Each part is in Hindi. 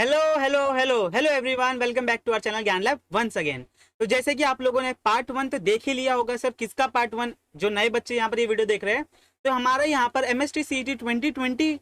Hello hello hello hello everyone, welcome back to our channel Gyan Lab once again. तो जैसे कि आप लोगों ने पार्ट वन तो देख ही लिया होगा। सर किसका पार्ट वन? जो नए बच्चे यहाँ पर ये वीडियो देख रहे हैं, तो हमारा यहाँ पर एमएसटी सीईटी 2022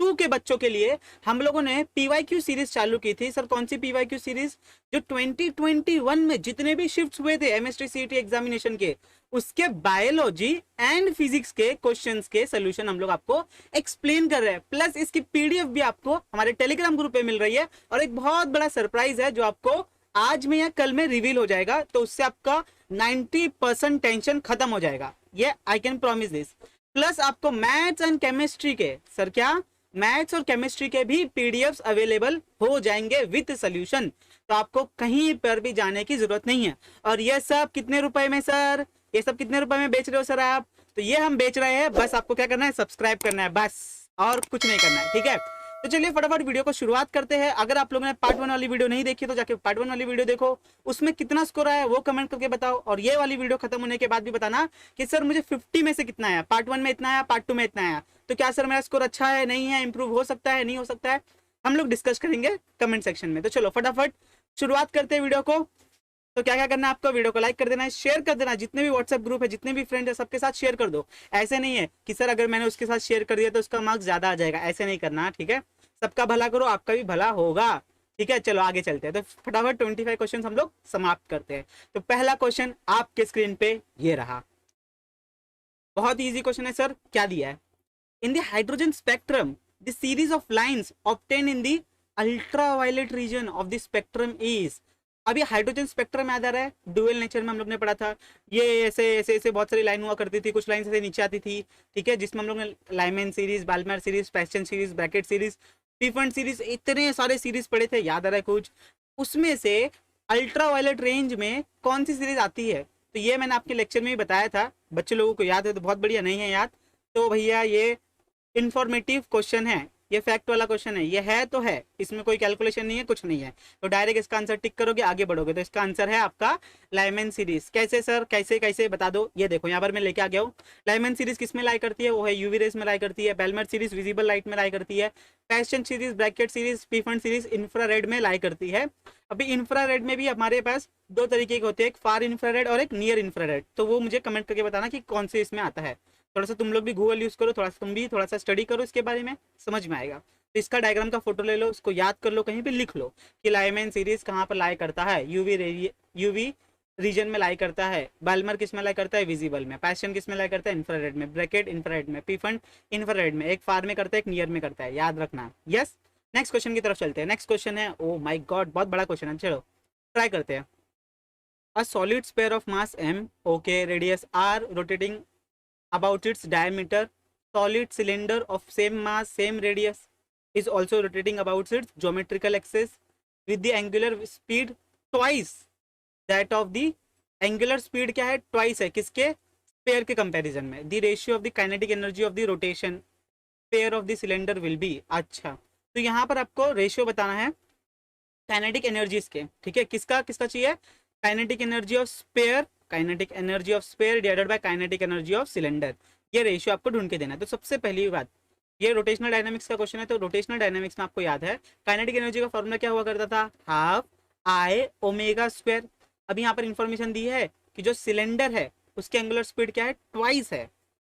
के बच्चों के लिए हम लोगों ने पीवाईक्यू सीरीज चालू की थी। सर कौन सी पीवाईक्यू सीरीज? जो 2021 में जितने भी शिफ्ट्स हुए थे एमएसटी सीईटी एग्जामिनेशन के, उसके बायोलॉजी एंड फिजिक्स के क्वेश्चंस के सोल्यूशन हम लोग आपको एक्सप्लेन कर रहे हैं। प्लस इसकी पीडीएफ भी आपको हमारे टेलीग्राम ग्रुप पे मिल रही है, और एक बहुत बड़ा सरप्राइज है जो आपको आज में या कल में रिवील हो जाएगा। तो उससे आपका 90% टेंशन खत्म हो जाएगा, ये I can promise this. Plus आपको मैथ्स एंड केमिस्ट्री के, सर क्या, मैथ्स और केमिस्ट्री के भी पीडीएफ्स अवेलेबल हो जाएंगे विद सोल्यूशन। तो आपको कहीं पर भी जाने की जरूरत नहीं है। और ये सब कितने रुपए में सर? ये सब कितने रुपए में बेच रहे हो सर आप? तो ये हम बेच रहे हैं, बस आपको क्या करना है, सब्सक्राइब करना है, बस और कुछ नहीं करना है, ठीक है। तो चलिए फटाफट वीडियो को शुरुआत करते हैं। अगर आप लोगों ने पार्ट वन वाली वीडियो नहीं देखी तो जाके पार्ट वन वाली वीडियो देखो, उसमें कितना स्कोर आया वो कमेंट करके बताओ। और ये वाली वीडियो खत्म होने के बाद भी बताना कि सर मुझे 50 में से कितना आया, पार्ट वन में इतना आया, पार्ट टू में इतना आया। तो क्या सर मेरा स्कोर अच्छा है, नहीं है, इंप्रूव हो सकता है, नहीं हो सकता है, हम लोग डिस्कस करेंगे कमेंट सेक्शन में। तो चलो फटाफट शुरुआत करते हैं वीडियो को। तो क्या क्या करना है आपको, वीडियो को लाइक कर देना है, शेयर कर देना, जितने भी व्हाट्सएप ग्रुप है, जितने भी फ्रेंड है, सबके साथ शेयर कर दो। ऐसे नहीं है कि सर अगर मैंने उसके साथ शेयर कर दिया तो उसका मार्क्स ज्यादा आ जाएगा, ऐसे नहीं करना, ठीक है। सबका भला करो, आपका भी भला होगा, ठीक है। चलो आगे चलते हैं। तो फटाफट 25 क्वेश्चन हम लोग समाप्त करते हैं। तो पहला क्वेश्चन आपके स्क्रीन पे ये रहा, बहुत इजी क्वेश्चन है सर। क्या दिया है? In the hydrogen spectrum the series of lines obtain in the ultraviolet region of the spectrum is. अभी हाइड्रोजन स्पेक्ट्रम याद आ रहा है, ड्यूअल नेचर में हम लोग ने पढ़ा था। ये ऐसे ऐसे ऐसे बहुत सारी लाइन हुआ करती थी, कुछ लाइन ऐसे नीचे आती थी, ठीक है, जिसमें हम लोग ने Lyman series, Balmer series, Paschen series, Brackett series, Pfund series, इतने सारे सीरीज पढ़े थे, याद आ रहा है कुछ? उसमें से अल्ट्रावायलेट रेंज में कौन सी सीरीज आती है? तो ये मैंने आपके लेक्चर में ही बताया था, बच्चे लोगों को याद है तो बहुत बढ़िया, नहीं है याद तो भैया ये इंफॉर्मेटिव क्वेश्चन है, ये फैक्ट वाला क्वेश्चन है, ये है तो है, इसमें कोई कैलकुलेशन नहीं है, कुछ नहीं है। तो डायरेक्ट इसका आंसर टिक करोगे, आगे बढ़ोगे। तो इसका आंसर है आपका लाइमैन सीरीज। कैसे सर, कैसे कैसे बता दो। ये देखो यहाँ पर मैं लेके आ गया हूँ। लाइमैन सीरीज किस में लाई करती है? वो है यूवी रेस में लाई करती है। बेलमर सीरीज विजिबल लाइट में लाई करती है। Paschen series, Brackett series, Pfund series infrared में लाई करती है। अभी इंफ्रारेड में भी हमारे पास दो तरीके के होते हैं, एक फार इंफ्रारेड और एक नियर इंफ्रारेड। तो वो मुझे कमेंट करके बताना कि कौन से इसमें आता है। थोड़ा सा तुम लोग भी गूगल यूज करो, थोड़ा सा तुम भी थोड़ा सा स्टडी करो इसके बारे में, समझ में आएगा। तो इसका डायग्राम का फोटो ले लो, उसको याद कर लो, कहीं पे लिख लो कि लाइमैन सीरीज कहाँ पर लाई करता है। यूवी रीजन में लाई करता है। बाल्मर किस में लाई करता है? विजिबल में। पैशन किस में लाई करता है? इंफ्रारेड में। ब्रैकेट इंफ्रारेड में। पीफंड इंफ्रारेड में। एक फार में करता है, एक नियर में करता है, याद रखना। यस, नेक्स्ट क्वेश्चन की तरफ चलते हैं। नेक्स्ट क्वेश्चन है, ओ माय गॉड बहुत बड़ा क्वेश्चन है, चलो ट्राई करते हैं। A solid sphere of mass m, okay, radius r, rotating about its diameter, solid cylinder of same mass, same radius is also rotating about its geometrical axis with the angular speed twice that of the angular speed क्या है? twice है किसके? स्पेयर के कंपैरिजन में। the ratio of the kinetic energy of the rotation pair of the cylinder will be। अच्छा, तो यहाँ पर आपको रेशियो बताना है काइनेटिक एनर्जीज के, ठीक है। किसका किसका चाहिए? Kinetic energy of sphere, kinetic energy of sphere divided by kinetic energy of cylinder. ये रेशियो आपको ढूंढ के देना है। तो सबसे पहली बात, ये रोटेशनल डायनामिक्स का क्वेश्चन है। तो रोटेशनल डायनामिक्स में आपको याद है काइनेटिक एनर्जी का फॉर्मूला क्या हुआ करता था? Half I omega square. अब यहाँ पर इंफॉर्मेशन दी है कि जो सिलेंडर है उसकी एंगुलर स्पीड क्या है? ट्वाइस है।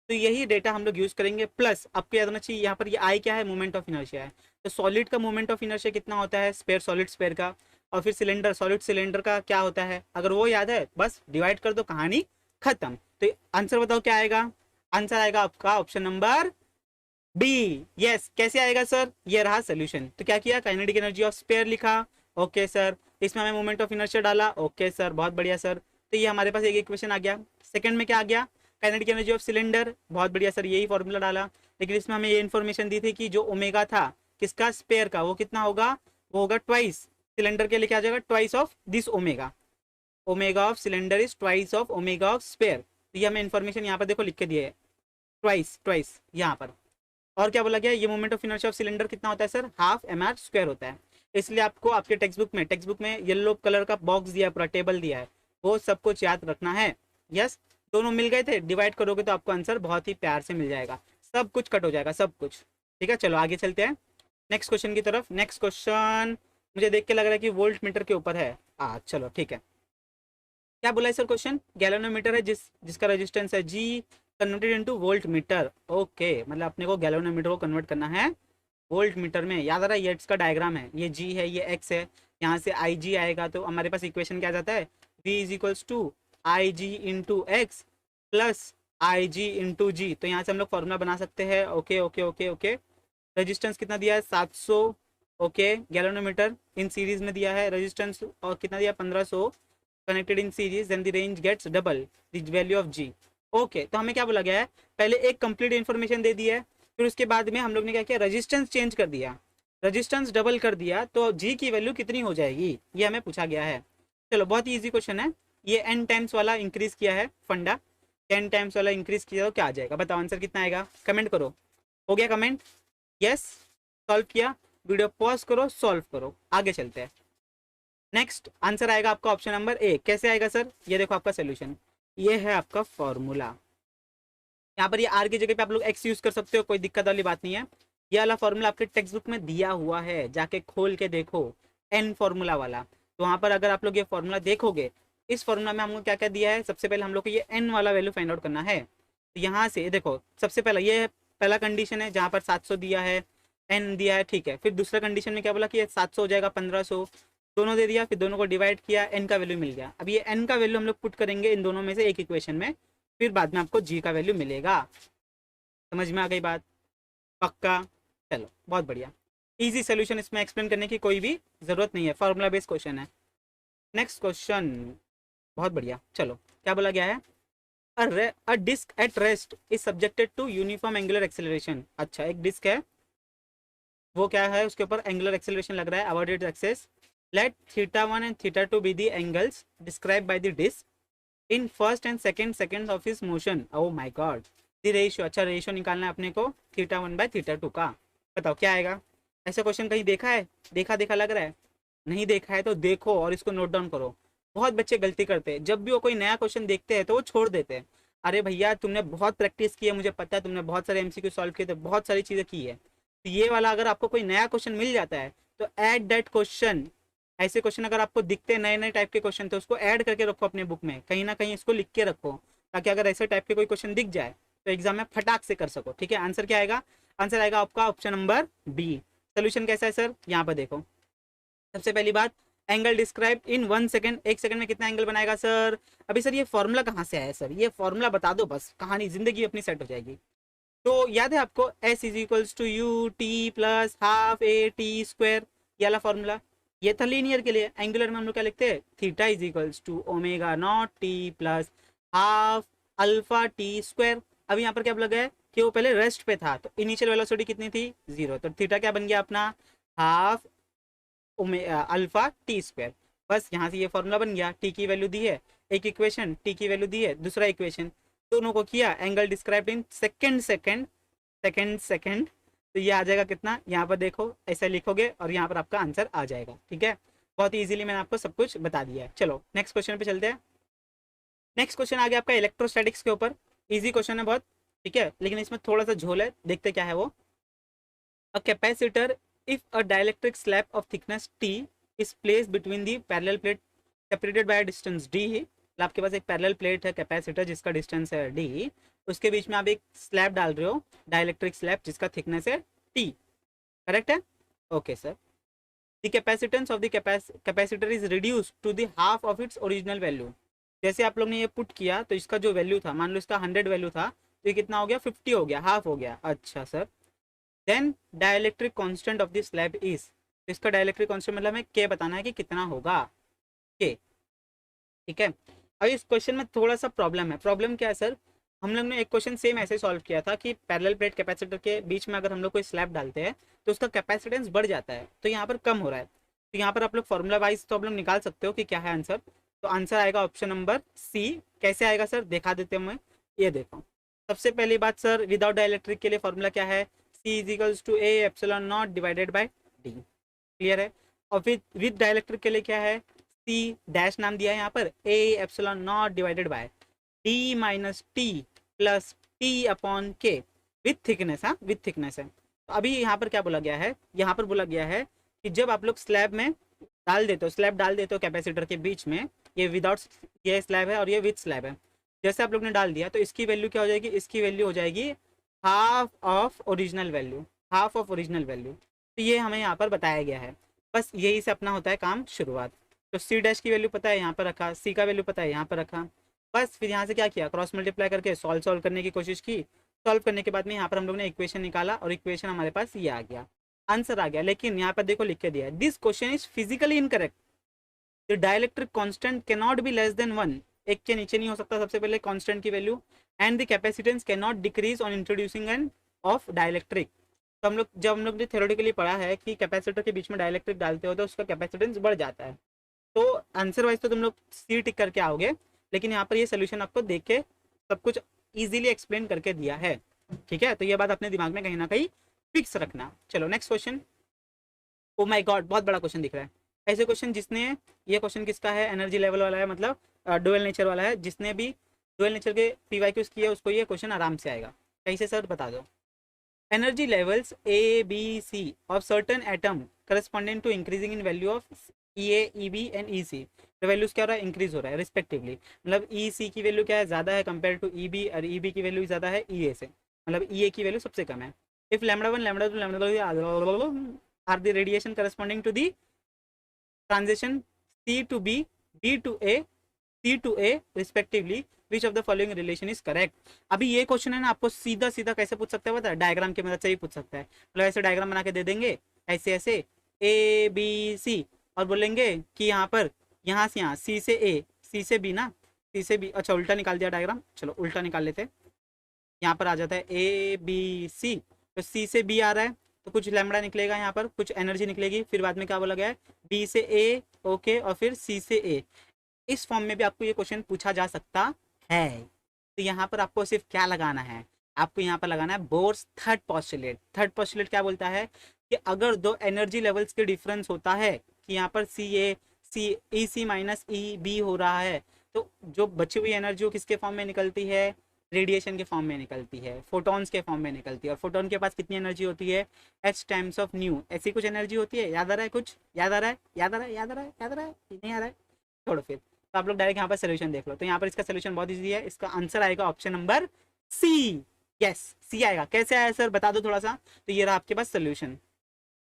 तो यही डेटा हम लोग यूज करेंगे। प्लस आपको याद होना चाहिए यहाँ पर ये आई क्या है? मोमेंट ऑफ इनर्शिया है। तो सॉलिड का मोमेंट ऑफ इनर्शिया कितना होता है? स्पेयर, सॉलिड स्पेयर का। और फिर सिलेंडर, सॉलिड सिलेंडर का क्या होता है? अगर वो याद है बस डिवाइड कर दो, कहानी खत्म। तो आंसर बताओ क्या आएगा? आंसर आएगा आपका ऑप्शन नंबर बी। यस, कैसे आएगा सर? ये रहा सोल्यूशन। तो क्या किया? काइनेटिक एनर्जी ऑफ स्पेयर लिखा, ओके सर। इसमें हमें मोमेंट ऑफ इनर्शिया डाला, ओके सर, बहुत बढ़िया सर। तो ये हमारे पास एक इक्वेशन आ गया। सेकंड में क्या आ गया? काइनेटिक एनर्जी ऑफ सिलेंडर, बहुत बढ़िया सर, यही फॉर्मूला डाला। लेकिन इसमें हमें ये इन्फॉर्मेशन दी थी कि जो ओमेगा था किसका? स्पेयर का, वो कितना होगा? वो होगा ट्वाइस। सिलेंडर के लिए क्या आ जाएगा? Twice of this omega. Omega of cylinder is twice of omega of sphere. तो ये हमें इन्फॉर्मेशन यहाँ पर देखो लिख के दिए है, ट्वाइस ट्वाइस यहाँ पर। और क्या बोला गया? ये moment of inertia of cylinder कितना होता है सर? हाफ mr स्क्वायर होता है। इसलिए आपको आपके टेक्स्ट बुक में येलो कलर का बॉक्स दिया है, पूरा टेबल दिया है, वो सब कुछ याद रखना है। यस, दोनों मिल गए थे, डिवाइड करोगे तो आपको आंसर बहुत ही प्यार से मिल जाएगा, सब कुछ कट हो जाएगा, सब कुछ। ठीक है, चलो आगे चलते हैं नेक्स्ट क्वेश्चन की तरफ। नेक्स्ट क्वेश्चन मुझे देख के लग रहा है कि वोल्ट मीटर के ऊपर है। चलो ठीक है। क्या बोला है सर क्वेश्चन? गैलोनोमीटर है जिसका रेजिस्टेंस है G, converted into voltmeter. Okay, मतलब अपने को गैलोनोमीटर को कन्वर्ट करना है वोल्ट मीटर में। याद आ रहा है, ये इसका डायग्राम है, ये जी है, ये एक्स है, यहाँ से आई जी आएगा तो हमारे पास इक्वेशन क्या जाता है, v is equals to I G into X plus I G into G. तो यहाँ से हम लोग फॉर्मूला बना सकते हैं। Okay okay okay okay. Resistance कितना दिया है, 700। ओके, गैलोनोमीटर इन सीरीज में दिया है रेजिस्टेंस, और कितना दिया, 1500 connected in series, then the range gets double the value of G. Okay, तो हमें क्या बोला गया है, पहले एक कंप्लीट इन्फॉर्मेशन दे दी है, फिर उसके बाद में हम लोग ने क्या किया, रेजिस्टेंस चेंज कर दिया, रेजिस्टेंस डबल कर दिया, तो जी की वैल्यू कितनी हो जाएगी ये हमें पूछा गया है। चलो, बहुत ही ईजी क्वेश्चन है ये। एन टाइम्स वाला इंक्रीज किया है फंडा, 10 टाइम्स वाला इंक्रीज किया तो क्या आ जाएगा, बताओ आंसर कितना आएगा, कमेंट करो। हो गया कमेंट? यस, सॉल्व किया। वीडियो पॉज करो, सॉल्व करो, आगे चलते हैं। नेक्स्ट आंसर आएगा आपका ऑप्शन नंबर ए। कैसे आएगा सर? ये देखो आपका सोल्यूशन, ये है आपका फॉर्मूला। यहाँ पर ये आर की जगह पे आप लोग एक्स यूज कर सकते हो, कोई दिक्कत वाली बात नहीं है। ये वाला फॉर्मूला आपके टेक्स्ट बुक में दिया हुआ है, जाके खोल के देखो, एन फॉर्मूला वाला। तो वहाँ पर अगर आप लोग ये फॉर्मूला देखोगे, इस फॉर्मूला में हमको क्या क्या दिया है, सबसे पहले हम लोग को ये एन वाला वैल्यू फाइंड आउट करना है। तो यहाँ से देखो, सबसे पहला ये पहला कंडीशन है जहाँ पर 700 दिया है, एन दिया है, ठीक है। फिर दूसरा कंडीशन में क्या बोला कि 700 हो जाएगा 1500, दोनों दे दिया, फिर दोनों को डिवाइड किया, एन का वैल्यू मिल गया। अब ये एन का वैल्यू हम लोग पुट करेंगे इन दोनों में से एक इक्वेशन में, फिर बाद में आपको जी का वैल्यू मिलेगा। समझ में आ गई बात? पक्का? चलो, बहुत बढ़िया, इजी सोल्यूशन, इसमें एक्सप्लेन करने की कोई भी जरूरत नहीं है, फॉर्मूला बेस्ड क्वेश्चन है। नेक्स्ट क्वेश्चन, बहुत बढ़िया। चलो, क्या बोला गया है, a disk at rest is subjected to uniform angular acceleration. अच्छा, एक डिस्क है, वो क्या है, उसके ऊपर एंगुलर एक्सेलरेशन लग रहा है, avoided axis. Let θ1 and θ2 be the angles describe by the disk in first and second of his motion. Oh my god, the ratio. अच्छा, रेशियो निकालना है अपने को θ1 बाय θ2 का। बताओ क्या आएगा? ऐसा क्वेश्चन कहीं देखा है? देखा देखा लग रहा है? नहीं देखा है तो देखो और इसको नोट डाउन करो। बहुत बच्चे गलती करते हैं, जब भी वो कोई नया क्वेश्चन देखते हैं तो वो छोड़ देते हैं। अरे भैया, तुमने बहुत प्रैक्टिस की है, मुझे पता है, तुमने बहुत सारे एमसीक्यू सॉल्व किए थे, बहुत सारी चीजें की है। तो ये वाला अगर आपको कोई नया क्वेश्चन मिल जाता है तो ऐड दैट क्वेश्चन। ऐसे क्वेश्चन अगर आपको दिखते हैं, नए नए टाइप के क्वेश्चन, तो उसको ऐड करके रखो अपने बुक में, कहीं ना कहीं इसको लिख के रखो, ताकि अगर ऐसे टाइप के कोई क्वेश्चन दिख जाए तो एग्जाम में फटाक से कर सको। ठीक है, आंसर क्या आएगा? आंसर आएगा आपका ऑप्शन नंबर बी। सोल्यूशन कैसा है सर? यहाँ पर देखो, सबसे पहली बात, angle describe in 1 second, 1 second में कितना एंगल बनाएगा सर? अभी सर ये फॉर्मूला कहाँ से आया सर? ये फॉर्मूला बता दो, बस कहानी जिंदगी अपनी सेट हो जाएगी। तो याद है आपको, s is equals to u t plus half a t square, ये वाला फॉर्मूला, ये था लीनियर के लिए। एंगुलर में हम लोग क्या लिखते हैं, theta is equals to omega naught t plus half alpha t square. अब यहाँ पर क्या लगा है कि वो पहले रेस्ट पे था, तो इनिशियल वेलोसिटी कितनी थी, 0, तो थीटा क्या बन गया अपना, हाफ अल्फा टी स्क्वायर। बस यहाँ से ये फॉर्मूला बन गया। टी की वैल्यू दी है, एक इक्वेशन, टी की वैल्यू दी है, दूसरा इक्वेशन, दोनों को किया, एंगल डिस्क्राइब्ड इन सेकंड। तो ये आ जाएगा कितना, यहाँ पर देखो, ऐसा लिखोगे और यहाँ पर आपका आंसर आ जाएगा। ठीक है, बहुत इजीली मैंने आपको सब कुछ बता दिया है। चलो नेक्स्ट क्वेश्चन पे चलते हैं। नेक्स्ट क्वेश्चन आ गया आपका इलेक्ट्रोस्टैटिक्स के ऊपर। इजी क्वेश्चन है बहुत, ठीक है, लेकिन इसमें थोड़ा सा झोल है, देखते क्या है वो। A capacitor if a dielectric slab of thickness t is placed between the parallel plate separated by a distance d, आपके पास एक पैरेलल प्लेट है कैपेसिटर जिसका डिस्टेंस है d, उसके बीच में आप एक स्लैब डाल रहे हो, डाइलेक्ट्रिक स्लैब जिसका थिकनेस है t, करेक्ट है? Okay sir, the capacitance of the capacitor is reduced to the half of its original value. जैसे आप लोग ने ये पुट किया तो इसका जो वैल्यू था, मान लो इसका 100 वैल्यू था, तो ये कितना हो गया, 50 हो गया, हाफ हो गया। अच्छा sir, then dielectric constant of the slab is, इसका डाइलेक्ट्रिक कांस्टेंट मतलब हमें के बताना है कि कितना होगा, के। ठीक है, अब इस क्वेश्चन में थोड़ा सा प्रॉब्लम है। प्रॉब्लम क्या है सर? हम लोग ने एक क्वेश्चन सेम ऐसे सॉल्व किया था कि पैरेलल प्लेट कैपेसिटर के बीच में अगर हम लोग कोई स्लैब डालते हैं तो उसका कैपेसिटेंस बढ़ जाता है, तो यहाँ पर कम हो रहा है। तो यहाँ पर आप लोग फॉर्मूला वाइज तो आप लोग निकाल सकते हो कि क्या है आंसर। तो आंसर आएगा ऑप्शन नंबर सी। कैसे आएगा सर, दिखा देते हैं मैं, ये देखो। सबसे पहली बात सर, विदाउट डाइलेक्ट्रिक के लिए फॉर्मूला क्या है, C is equals to A epsilon naught divided by d, clear है। और फिर विद डाइलेक्ट्रिक के लिए क्या है, C डैश नाम दिया है यहाँ पर, ए epsilon naught divided by D minus T plus T upon के विथ थिकनेस। विथ थिकनेस है। तो अभी यहाँ पर क्या बोला गया है, यहाँ पर बोला गया है कि जब आप लोग स्लैब में डाल देते हो, स्लैब डाल देते हो कैपेसिटर के बीच में, ये विदाउट, ये स्लैब है और ये विथ स्लैब है। जैसे आप लोग ने डाल दिया तो इसकी वैल्यू क्या हो जाएगी, इसकी वैल्यू हो जाएगी half of original value, half of original value. तो ये हमें यहाँ पर बताया गया है। बस यही से अपना होता है काम शुरुआत। तो सी डैश की वैल्यू पता है यहाँ पर रखा, सी का वैल्यू पता है यहाँ पर रखा, बस फिर यहाँ से क्या किया, क्रॉस मल्टीप्लाई करके सॉल्व करने की कोशिश की। सॉल्व करने के बाद में यहाँ पर हम लोग ने इक्वेशन निकाला और इक्वेशन हमारे पास ये आ गया, आंसर आ गया। लेकिन यहाँ पर देखो लिख के दिया है, this question is physically incorrect, the dielectric constant can not be less than 1, एक के नीचे नहीं हो सकता सबसे पहले कांस्टेंट की value, and the capacitance can not decrease on introducing N of dielectric. तो हम लोग जब हम लोग ने थ्योरेटिकली पढ़ा है कि कैपेसिटर के बीच में डाइलेक्ट्रिक डालते हो तो उसका कैपेसिटेंस बढ़ जाता है। तो आंसर वाइज तो तुम लोग सी टिक करके आओगे, लेकिन यहाँ पर ये सोल्यूशन आपको देख के सब कुछ इजीली एक्सप्लेन करके दिया है, ठीक है। तो ये बात अपने दिमाग में कहीं ना कहीं फिक्स रखना। चलो next question. O my God, बहुत बड़ा क्वेश्चन दिख रहा है। ऐसे क्वेश्चन जिसने, ये क्वेश्चन किसका है, एनर्जी लेवल वाला है, मतलब डुअल नेचर वाला है। जिसने भी डुअल नेचर के पीवाईक्यूज किए उसको ये क्वेश्चन आराम से आएगा। कैसे सर बता दो। Energy levels A B C of certain atom corresponding to increasing in value of E A, E B and E C. तो वैल्यूज क्या हो रहा है, इंक्रीज हो रहा है रिस्पेक्टिवली। मतलब ई सी की वैल्यू क्या है, ज़्यादा है कंपेयर टू ई बी, और ई बी की वैल्यू ज़्यादा है ई ए से, मतलब ई ए की वैल्यू सबसे कम है। If lambda one lambda two lambda are the radiation corresponding to the transition C to B, B to A, C to A respectively, which of the following relation is correct. अभी ये क्वेश्चन है ना, आपको सीधा सीधा कैसे पूछ सकते हैं पता है, डायग्राम की मदद से ही पूछ सकता है। मतलब ऐसे डायग्राम बना के दे देंगे, ऐसे ऐसे A B C, और बोलेंगे कि यहाँ पर, यहाँ से यहाँ C से A, C से B ना, C से B, अच्छा उल्टा निकाल दिया डायग्राम, चलो उल्टा निकाल लेते हैं। यहाँ पर आ जाता है A B C, तो C से B आ रहा है तो कुछ लैम्बडा निकलेगा, यहाँ पर कुछ एनर्जी निकलेगी। फिर बाद में क्या बोला गया है, B से A, ओके, और फिर C से A। इस फॉर्म में भी आपको ये क्वेश्चन पूछा जा सकता है। तो यहाँ पर आपको सिर्फ क्या लगाना है, आपको यहाँ पर लगाना है Bohr's third postulate. Third postulate क्या बोलता है कि अगर दो एनर्जी लेवल्स के डिफरेंस होता है, कि यहाँ पर सी ए सी ई सी माइनस ई बी हो रहा है, तो जो बची हुई एनर्जी वो किसके फॉर्म में निकलती है, रेडिएशन के फॉर्म में निकलती है, फोटॉन्स के फॉर्म में निकलती है। और फोटोन के पास कितनी एनर्जी होती है, एच टाइम्स ऑफ न्यू, ऐसी कुछ एनर्जी होती है। याद आ रहा है कुछ, याद आ रहा है, याद आ रहा है, याद आ रहा है, याद आ रहा है, नहीं आ रहा है, छोड़ो फिर। तो आप लोग डायरेक्ट यहाँ पर सोल्यूशन देख लो। तो यहाँ पर इसका सोल्यूशन बहुत इजी है, इसका आंसर आएगा ऑप्शन नंबर सी। यस, सी आएगा। कैसे आया सर बता दो थोड़ा सा। तो ये रहा आपके पास सोल्यूशन।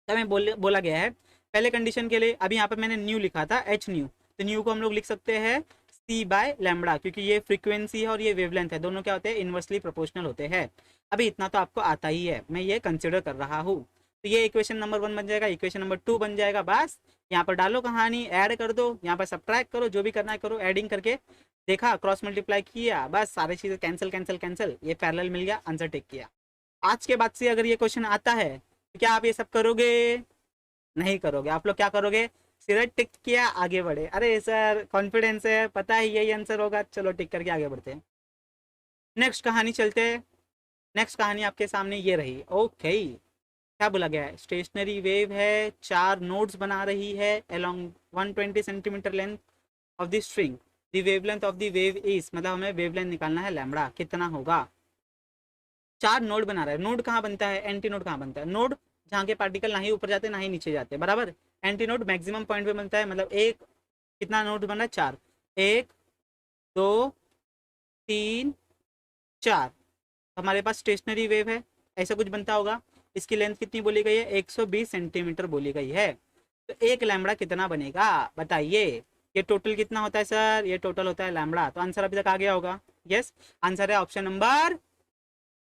तो हमें बोला गया है पहले कंडीशन के लिए, अभी यहाँ पर मैंने न्यू लिखा था, एच न्यू, तो न्यू को हम लोग लिख सकते हैं सी बाय लैम्बडा, क्योंकि ये फ्रीक्वेंसी है और ये वेवलेंथ है, दोनों क्या होते हैं, इनवर्सली प्रोपोर्शनल होते हैं। अभी इतना तो आपको आता ही है, मैं ये कंसिडर कर रहा हूँ। तो ये इक्वेशन नंबर 1 बन जाएगा, इक्वेशन नंबर 2 बन जाएगा। बस यहाँ पर डालो कहानी, ऐड कर दो, यहाँ पर सब्ट्रैक्ट करो, जो भी करना है करो, एडिंग करके देखा, क्रॉस मल्टीप्लाई किया, बस सारी चीज़ें कैंसिल कैंसिल कैंसिल, ये पैरेलल मिल गया, आंसर टिक किया। आज के बाद से अगर ये क्वेश्चन आता है तो क्या आप ये सब करोगे, नहीं करोगे। आप लोग क्या करोगे, सीधा टिक किया, आगे बढ़े। अरे सर कॉन्फिडेंस है, पता है यही आंसर होगा, चलो टिक करके आगे बढ़ते हैं। नेक्स्ट कहानी चलते हैं। नेक्स्ट कहानी आपके सामने ये रही। ओके, क्या बोला गया है, स्टेशनरी वेव है, 4 नोड्स बना रही है along 120 centimetre length of the string, the wavelength of the wave is, मतलब हमें वेवलेंथ निकालना है लैम्बडा कितना होगा। 4 नोड बना रहा है। नोड कहाँ बनता है, एंटी नोड कहाँ बनता है, नोड जहाँ के पार्टिकल ना ही ऊपर जाते ना ही नीचे जाते, बराबर। एंटी नोड मैक्सिमम पॉइंट पे बनता है, मतलब एक, कितना नोड बन रहा है, 4, 1 2 3 4। हमारे पास स्टेशनरी वेव है, ऐसा कुछ बनता होगा। इसकी लेंथ कितनी बोली गई है, 120 सेंटीमीटर बोली गई है। तो एक लैम्बडा कितना बनेगा बताइए। ये टोटल कितना होता है सर, ये टोटल होता है लैम्बडा। तो आंसर अभी तक आ गया होगा। यस, आंसर है ऑप्शन नंबर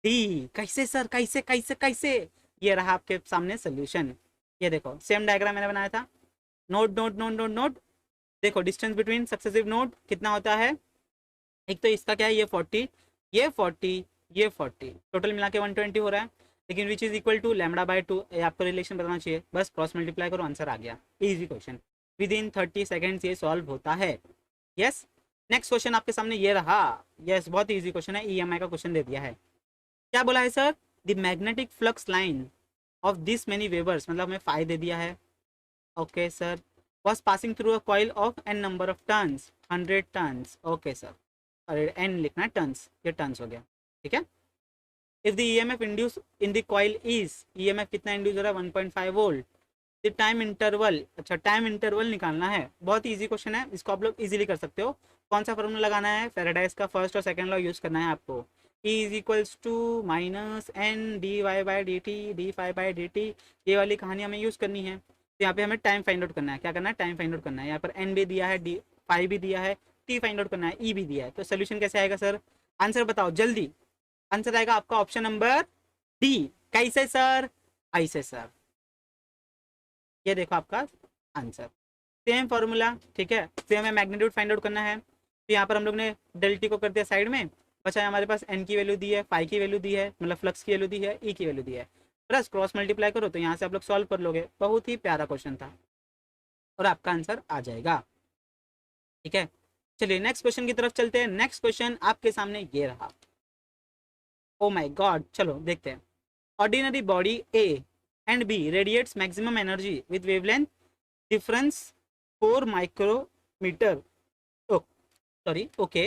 डी। कैसे सर, कैसे कैसे कैसे, ये रहा आपके सामने सोल्यूशन। ये देखो सेम डायग्राम मैंने बनाया था, node node node node node. देखो डिस्टेंस बिटवीन सक्सेसिव नोड कितना होता है, एक तो इसका क्या है, ये 40, ये 40, ये 40, टोटल मिला के 120 हो रहा है। लेकिन which is equal to lambda by 2, आपको रिलेशन बताना चाहिए। बस क्रॉस मल्टीप्लाई करो, आंसर आ गया। Easy question, within 30 seconds ये सॉल्व होता है। यस, नेक्स्ट क्वेश्चन आपके सामने ये रहा। यस, बहुत ईजी क्वेश्चन है, EMI का क्वेश्चन दे दिया है। क्या बोला है sir, the magnetic flux line of this many weavers, मतलब हमें फाई दे दिया है। Okay sir, was passing through a coil of n number of turns, 100 turns. Okay sir, अरे n लिखना है, टर्न्स, ये टर्न्स हो गया, ठीक है। If the EMF induce in the coil is, EMF कितना इंड्यूस हो रहा है, 1.5 वोल्ट, द टाइम इंटरवल, अच्छा टाइम इंटरवल निकालना है, बहुत इजी क्वेश्चन है, इसको आप लोग इजीली कर सकते हो। कौन सा फॉर्मूला लगाना है, फैराडाइज का फर्स्ट और सेकंड लॉ यूज करना है आपको। E is equals to minus n d y by d t d phi by d t, ये वाली कहानी हमें यूज करनी है। तो यहाँ पे हमें टाइम फाइंड आउट करना है, क्या करना है, टाइम फाइंड आउट करना है। यहाँ पर एन भी दिया है, डी फाई भी दिया है, टी फाइंड आउट करना है, ई भी दिया है। तो सोल्यूशन कैसे आएगा सर, आंसर बताओ जल्दी। आंसर आएगा आपका ऑप्शन नंबर डी। कैसे सर, ऐसे सर, ये देखो आपका आंसर। सेम फॉर्मूला, ठीक है, सेम हमें मैग्नीट्यूड फाइंड आउट करना है। तो यहाँ पर हम लोग ने डेल टी को कर दिया साइड में, बचा हमारे पास एन की वैल्यू दी है, फाई की वैल्यू दी है, मतलब फ्लक्स की वैल्यू दी है, ई की वैल्यू दी है, प्लस क्रॉस मल्टीप्लाई करो तो यहाँ से आप लोग सॉल्व कर लोगे। बहुत ही प्यारा क्वेश्चन था और आपका आंसर आ जाएगा, ठीक है। चलिए नेक्स्ट क्वेश्चन की तरफ चलते हैं। नेक्स्ट क्वेश्चन आपके सामने ये रहा। ओ माय गॉड, चलो देखते हैं। Ordinary body A and B radiates maximum energy with wavelength difference 4 micrometre, sorry, okay,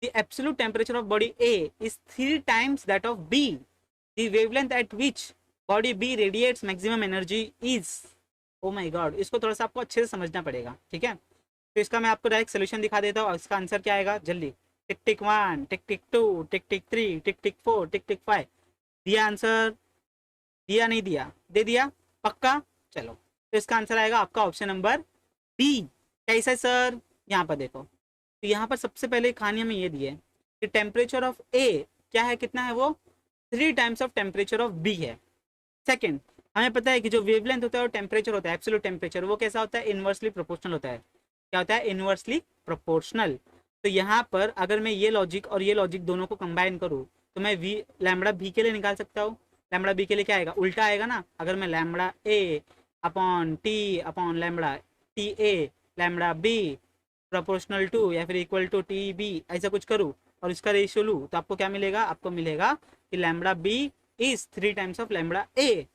the absolute temperature of body A is 3 times that of B. The wavelength at which body B radiates maximum energy is, oh my god, इसको थोड़ा सा आपको अच्छे से समझना पड़ेगा, ठीक है। तो इसका मैं आपको डायरेक्ट सोल्यूशन दिखा देता हूँ। इसका आंसर क्या आएगा जल्दी, टिक टिक 1, टिक टिक 2, टिक टिक 3, टिक टिक 4, टिक टिक 5। दिया आंसर, दिया नहीं दिया, दे दिया पक्का। चलो तो इसका आंसर आएगा आपका ऑप्शन नंबर बी। कैसा सर, यहाँ पर देखो, तो यहाँ पर सबसे पहले कहानी हमें ये दी है कि टेम्परेचर ऑफ ए क्या है, कितना है वो, 3 times of temperature of B है। सेकंड, हमें पता है कि जो वेवलेंथ होता है और टेम्परेचर होता है, एब्सोल्यूट टेम्परेचर, वो कैसा होता है, इनवर्सली प्रोपोर्शनल होता है। क्या होता है, इनवर्सली प्रोपोर्शनल। तो यहाँ पर अगर मैं ये लॉजिक और ये लॉजिक दोनों को कंबाइन करूँ तो मैं वी लैम्बडा बी के लिए निकाल सकता हूँ। लैम्बडा बी के लिए क्या आएगा, उल्टा आएगा ना। अगर मैं lambda A upon T upon lambda T A lambda B proportional to या फिर इक्वल टू टी बी ऐसा कुछ करूँ और इसका रेशियो लूँ तो आपको क्या मिलेगा, आपको मिलेगा कि lambda B is 3 times of lambda A.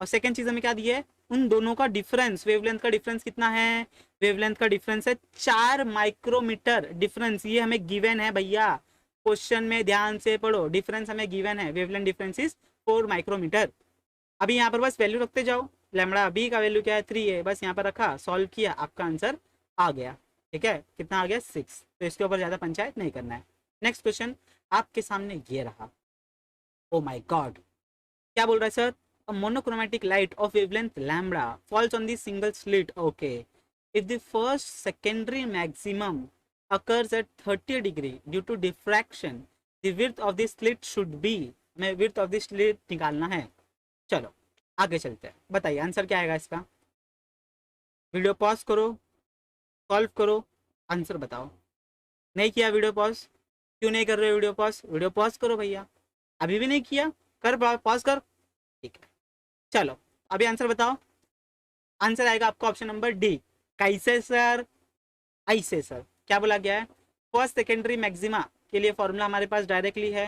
और सेकंड चीज हमें क्या दी है, उन दोनों का डिफरेंस, वेवलेंथ का डिफरेंस कितना है, वेवलेंथ का डिफरेंस है 4 माइक्रोमीटर डिफरेंस। ये हमें गिवन है भैया, क्वेश्चन में ध्यान से पढ़ो, डिफरेंस हमें गिवन है, वेवलेंथ डिफरेंस इज 4 माइक्रोमीटर। अभी यहाँ पर बस वैल्यू रखते जाओ, लैम्बडा बी का वैल्यू क्या है, 3 है, बस यहाँ पर रखा, सॉल्व किया, आपका आंसर आ गया, ठीक है। कितना आ गया, 6। तो इसके ऊपर ज्यादा पंचायत नहीं करना है। नेक्स्ट क्वेश्चन आपके सामने ये रहा। ओ माय गॉड, क्या बोल रहा है sir, a monochromatic light of wavelength lambda falls on the single slit, okay, if the first secondary maximum occurs at 30 degree due to diffraction, the width of the slit should be, मैं width of the slit निकालना है। चलो आगे चलते हैं, बताइए आंसर क्या आएगा इसका। वीडियो पॉज करो, सॉल्व करो, आंसर बताओ। नहीं किया वीडियो पॉज, क्यों नहीं कर रहे हो वीडियो पॉज, वीडियो पॉज करो भैया। अभी भी नहीं किया, कर पॉज कर, ठीक है। चलो अभी आंसर बताओ। आंसर आएगा आपका ऑप्शन नंबर डी। कैसे सर, ऐसे सर। क्या बोला गया है, फर्स्ट सेकेंडरी मैक्सिमा के लिए फॉर्मूला हमारे पास डायरेक्टली है,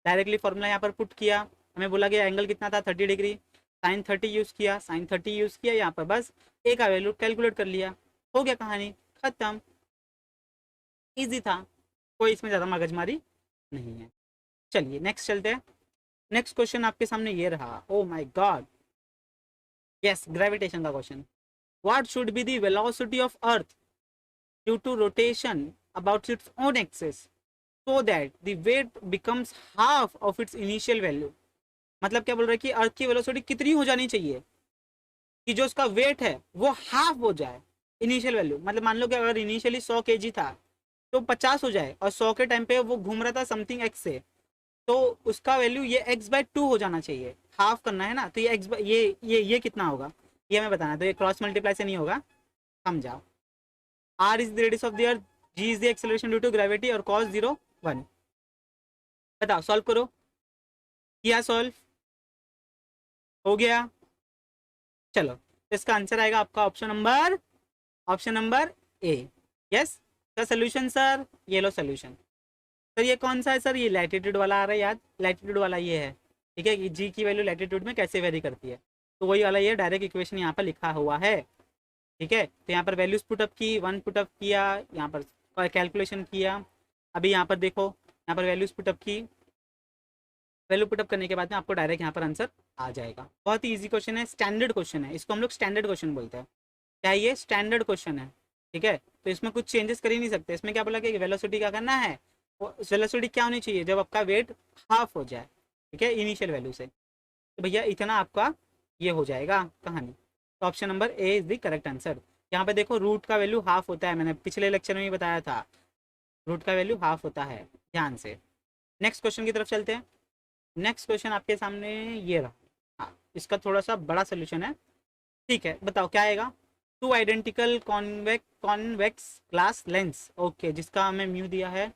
डायरेक्टली फॉर्मूला यहाँ पर पुट किया। हमें बोला गया एंगल कितना था, 30 डिग्री, साइन 30 यूज़ किया, साइन 30 यूज़ किया, यहाँ पर बस ए का वैल्यू कैलकुलेट कर लिया, हो गया, कहानी खत्म। ईजी था, कोई इसमें ज़्यादा मगजमारी नहीं है। चलिए नेक्स्ट चलते हैं। नेक्स्ट क्वेश्चन आपके सामने ये रहा। Oh my god, yes, gravitation का question. What should be the velocity of earth due to rotation about its own axis so that the weight becomes half of its initial value. मतलब क्या बोल रहा है कि अर्थ की वेलोसिटी कितनी हो जानी चाहिए कि जो उसका वेट है वो हाफ हो जाए इनिशियल वैल्यू। मतलब मान लो कि अगर इनिशियली 100 kg था तो 50 हो जाए, और 100 के टाइम पे वो घूम रहा था समथिंग एक्स से, तो उसका वैल्यू ये x/2 हो जाना चाहिए, हाफ करना है ना। तो ये x ये कितना होगा ये हमें बताना है। तो ये क्रॉस मल्टीप्लाई से नहीं होगा, समझाओ। r is the radius of the earth, g is the acceleration due to gravity, और cos 0 1। बताओ, सॉल्व करो। किया सॉल्व, हो गया। चलो तो इसका आंसर आएगा आपका option number A. Yes sir, solution sir, ये लो सोल्यूशन। सर ये कौन सा है सर, ये लैटिट्यूड वाला आ रहा है याद, लैटिट्यूड वाला ये है, ठीक है, कि जी की वैल्यू लैटिट्यूड में कैसे वेरी करती है, तो वही वाला ये डायरेक्ट इक्वेशन यहाँ पर लिखा हुआ है, ठीक है। तो यहाँ पर वैल्यूज पुटअप की, 1 पुटअप किया, यहाँ पर कैलकुलेशन किया। अभी यहाँ पर देखो, यहाँ पर वैल्यूज पुटअप की, वैल्यू पुटअप करने के बाद में आपको डायरेक्ट यहाँ पर आंसर आ जाएगा। बहुत ही ईजी क्वेश्चन है, स्टैंडर्ड क्वेश्चन है, इसको हम लोग स्टैंडर्ड क्वेश्चन बोलते हैं। क्या ये स्टैंडर्ड क्वेश्चन है, ठीक है। तो इसमें कुछ चेंजेस कर ही नहीं सकते। इसमें क्या बोला कि वेलोसिटी क्या करना है, वेलोसिटी क्या होनी चाहिए जब आपका वेट हाफ हो जाए, ठीक है, इनिशियल वैल्यू से। तो भैया इतना आपका ये हो जाएगा कहानी। तो option number A is the correct answer. यहाँ पे देखो रूट का वैल्यू हाफ होता है, मैंने पिछले लेक्चर में ही बताया था, रूट का वैल्यू हाफ होता है, ध्यान से। नेक्स्ट क्वेश्चन की तरफ चलते हैं। नेक्स्ट क्वेश्चन आपके सामने ये रहा। हाँ, इसका थोड़ा सा बड़ा सोल्यूशन है, ठीक है। बताओ क्या आएगा। Two identical convex glass lens, okay, जिसका हमें म्यू दिया है,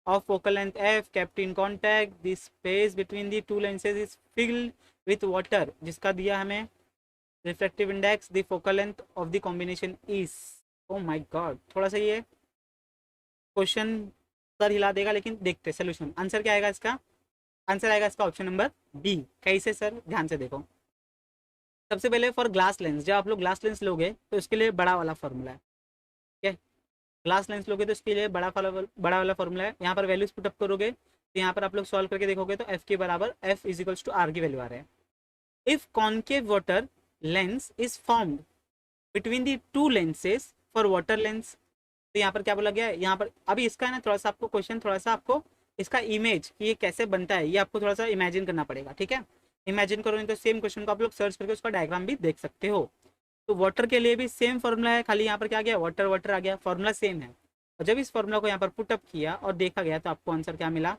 of focal length f kept in contact, the space between the two lenses is filled with water, जिसका दिया हमें refractive index, the focal length of the combination is, oh my god, थोड़ा सा ये क्वेश्चन सर हिला देगा, लेकिन देखते सोल्यूशन। आंसर क्या आएगा इसका, आंसर आएगा इसका ऑप्शन नंबर बी। कैसे सर, ध्यान से देखो। सबसे पहले फॉर ग्लास लेंस, जब आप लोग ग्लास लेंस लोगे तो इसके लिए बड़ा वाला फॉर्मूला है, ठीक है। ग्लास लेंस लोगे तो इसके लिए बड़ा वाला फॉर्मूला है। यहाँ पर वैल्यूज पुटअप करोगे तो यहाँ पर आप लोग सॉल्व करके देखोगे तो एफ के बराबर F is equals to R की वैल्यू आ रहे हैं। If concave water lens is formed between the two lenses for water lens, तो यहाँ पर क्या बोला गया है, यहाँ पर अभी इसका है ना थोड़ा सा आपको क्वेश्चन, थोड़ा सा आपको इसका इमेज कि ये कैसे बनता है ये आपको थोड़ा सा इमेजिन करना पड़ेगा, ठीक है। इमेजिन करो नहीं तो सेम क्वेश्चन को आप लोग सर्च करके उसका डायग्राम भी देख सकते हो। तो वाटर के लिए भी सेम फॉर्मूला है, खाली यहाँ पर क्या आ गया, वाटर वाटर आ गया, फॉर्मूला सेम है। और जब इस फॉर्मूला को यहाँ पर पुटअप किया और देखा गया तो आपको आंसर क्या मिला,